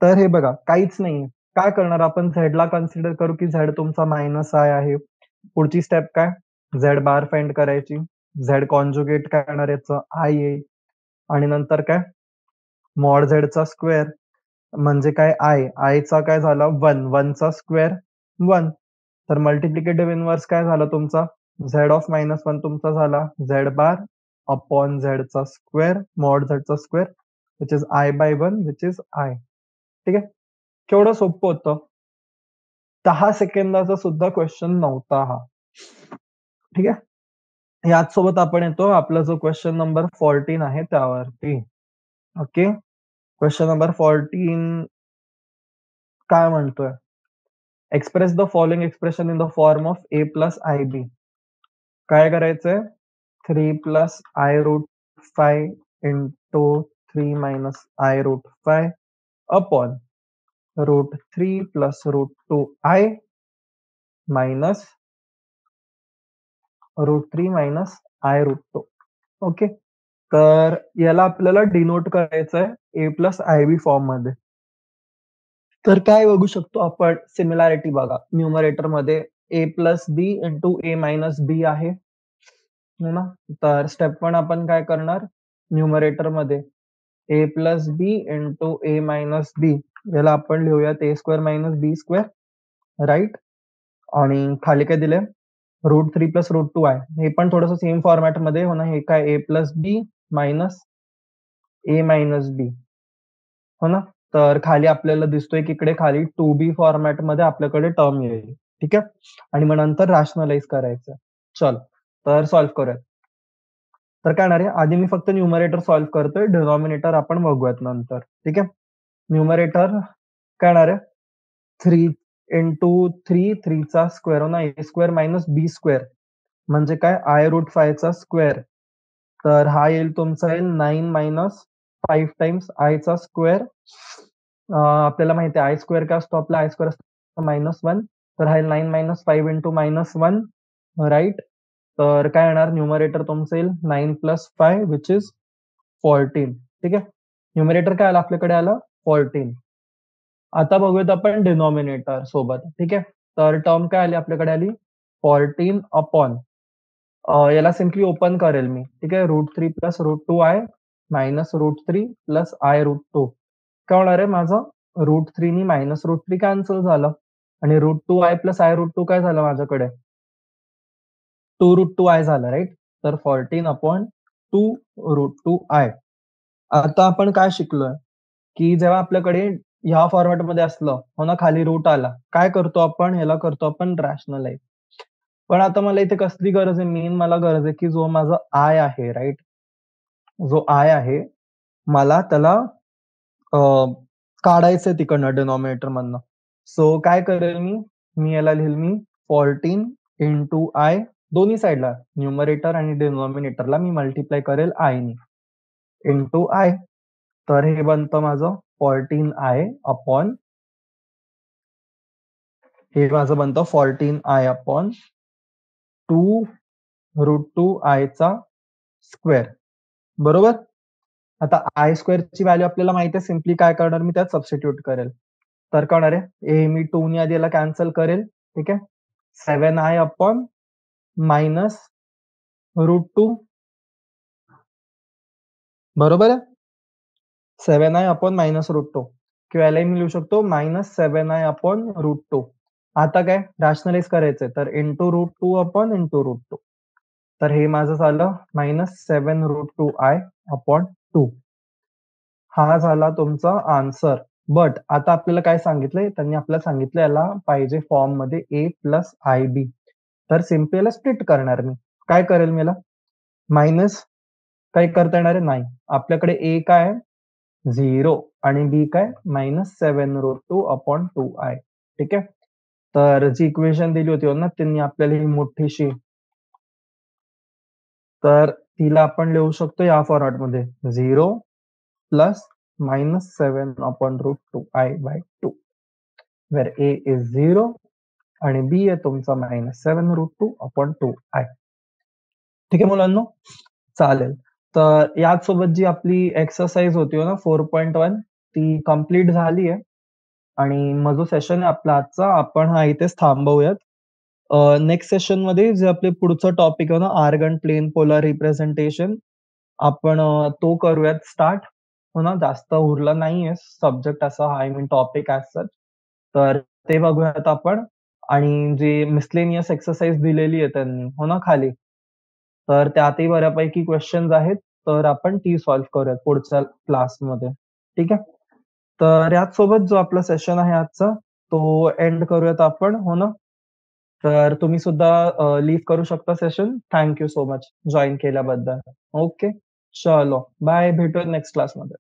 तर हे बघा काहीच नाहीये. काय करणार आपण? झेडला कन्सिडर करू की झेड तुमचा -i आहे. पुढची स्टेप काय? झेड बार फाइंड करायची. झेड कॉन्जुगेट काय येणार याचं? आय येईल. आणि नंतर काय? मॉड झेडचा स्क्वेअर म्हणजे काय? आयचा काय झाला? 1. 1 चा स्क्वेअर 1. तर मल्टिप्लिकेटिव्ह इनव्हर्स काय झाला तुमचा? झेड ऑफ -1 तुमचा झाला झेड बार अपॉन झेडचा स्क्वेअर मॉड झेडचा square which is i/1 which is I. ठीक आहे. केवढं सोपं होतं. 10 सेकंदाचा सुद्धा क्वेश्चन नव्हता हा. ठीक आहे. याच सोबत आपण येतो आपला जो क्वेश्चन नंबर 14 आहे त्यावरती. ओके. क्वेश्चन नंबर 14 काय म्हणतोय? Express the following expression in the form of a plus ib. काय करायचंय? 3 + i√5 into 3 minus i√5 upon √3 + √2i minus √3 minus i√2. Okay. तर याला आपल्याला डिनोट करायचं आहे a प्लस ib फॉर्म मध्ये. तर काय बघू शकतो आपण? सिमिलॅरिटी बघा. न्यूमरेटर मध्ये a plus b into a minus b आहे. हो ना? तर स्टेप 1 आपण काय करणार? न्यूमरेटर मध्ये a plus b into a minus b याला आपण लिहूयात a² मायनस b². राईट. आणि खाली काय दिलंय? √3 + √2i. हे पण थोडंसं सेम फॉर्मॅट मध्ये हो ना. हे काय? a plus b minus a minus b हो ना. तर खाली आपल्याला दिसतोय की इकडे खाली 2b फॉर्मॅट मध्ये आपल्याकडे टर्म येईल. ठीक आहे. आणि मग नंतर रॅशनलाइज करायचं. चल, तर सॉल्व्ह करूयात. तर काय येणार आहे? आधी मी फक्त न्यूमरेटर सॉल्व्ह करतोय. डिनॉमिनेटर आपण बघूयात नंतर. ठीक आहे. न्यूमरेटर काय येणार आहे? 3 इंटू 3 3 चा स्क्वेअर हो ना. a² मायनस b² म्हणजे काय? i√5 चा स्क्वेअर. तर हा येईल तुमचा येईल 9 मायनस 5 टाइम्स आय चा स्क्वेअर. आपल्याला माहिती आहे i² काय असतो आपला? i² असतो -1. तर हा 9 मायनस 5 इंटू -1 राईट. तर काय येणार? न्यूमरेटर तुमचं येईल 9 + 5 विच इज 14. ठीक आहे. न्यूमरेटर काय आलं आपल्याकडे? आलं 14. आता बघूयात आपण डिनॉमिनेटर सोबत. ठीक आहे. तर टर्म काय आली आपल्याकडे? आली 14 अपॉन याला सिम्पली ओपन करेल मी. ठीक आहे. √3 + √2i मायनस √3 + i√2. काय होणार आहे माझं? √3 नी मायनस √3 कॅन्सल झालं. आणि √2i + i√2 काय झालं माझ्याकडे? 2√2i झालं राईट. तर 14 अपॉन 2√2i. आता आपण काय शिकलोय? की जेव्हा आपल्याकडे ह्या फॉर्मॅटमध्ये असलं, हो ना, खाली रूट आला. काय करतो आपण? ह्याला करतो आपण रॅशनलाइज. पण आता मला इथे कसली गरज आहे? मेन मला गरज आहे, की जो माझा आय आहे, राइट? जो आय आहे, मला त्याला अ, काढायचंय तिकडनं डिनॉमिनेटरमधनं. सो काय करेल मी? मी याला लिहील 14 इंटू आय दोन्ही साइडला न्यूमरेटर आणि डिनॉमिनेटरला मी मल्टिप्लाय करेल आयनी इंटू आय. तर हे बनतं माझं 14i अपॉन हे माझं बनतं 14i अपॉन 2 आयचा स्क्वेअर. बरोबर? आता आय स्क्वेअरची व्हॅल्यू आपल्याला माहिती आहे. सिम्पली काय करणार मी त्यात सबस्टिट्यूट करेल. तर काय होणार आहे? हे मी 2 नी आधी याला कॅन्सल करेल. ठीक आहे? 7i अपॉन मायनस √2 बरोबर आहे? 7i अपॉन मायनस √2 किंवा यालाही मी लिहू शकतो -7i अपॉन √2. आता काय रॅशनलाइज करायचंय तर इंटू √2 अपॉन इंटू √2. तर हे माझं झालं -7√2i अपॉन 2. हा झाला तुमचा आन्सर. बट आता आपल्याला काय सांगितलंय? त्यांनी आपल्याला सांगितलं याला पाहिजे फॉर्ममध्ये a प्लस ib. तर सिम्पली याला स्प्लिट करणार मी. काय करेल मी याला? मायनस काही करता येणार आहे? नाही. आपल्याकडे a काय आहे? 0 आणि b काय? -7√2 अपॉन 2i. ठीक आहे? तर जी इक्वेशन दिली होती ना त्यांनी आपल्याला ही मोठीशी, तर तिला आपण लिहू शकतो या फॉर्मॅटमध्ये 0 plus -7 upon √2i/2 where a is 0 आणि b आहे तुमचा -7√2 अपॉन 2i. ठीक आहे मुलांनो? चालेल. तर याचसोबत जी आपली एक्सरसाइज होती ना 4.1 ती कंप्लीट झाली आहे आणि मग जो सेशन आहे आपला आजचा आपण हा इथेच थांबवूयात. नेक्स्ट सेशनमध्ये जे आपले पुढचं टॉपिक आहे ना आर्गन प्लेन पोलर रिप्रेझेंटेशन आपण तो करूयात स्टार्ट. हो ना, जास्त उरला नाहीये सब्जेक्ट असा I mean topic as such. तर ते बघूयात आपण आणि जे मिसलेनियस एक्सरसाइज दिलेली आहे त्यांनी, हो ना, खाली. तर त्यातही बऱ्यापैकी क्वेश्चन्स आहेत. तर आपण ती सॉल्व्ह करूयात पुढच्या क्लासमध्ये. ठीक आहे? तर याचसोबत जो आपला सेशन आहे आजचा, तो एंड करूयात आपण, हो ना? तर तुम्ही सुद्धा लीव्ह करू शकता session. Thank you so much join केल्याबद्दल. ओके. चलो बाय. भेटूयात नेक्स्ट क्लासमध्ये.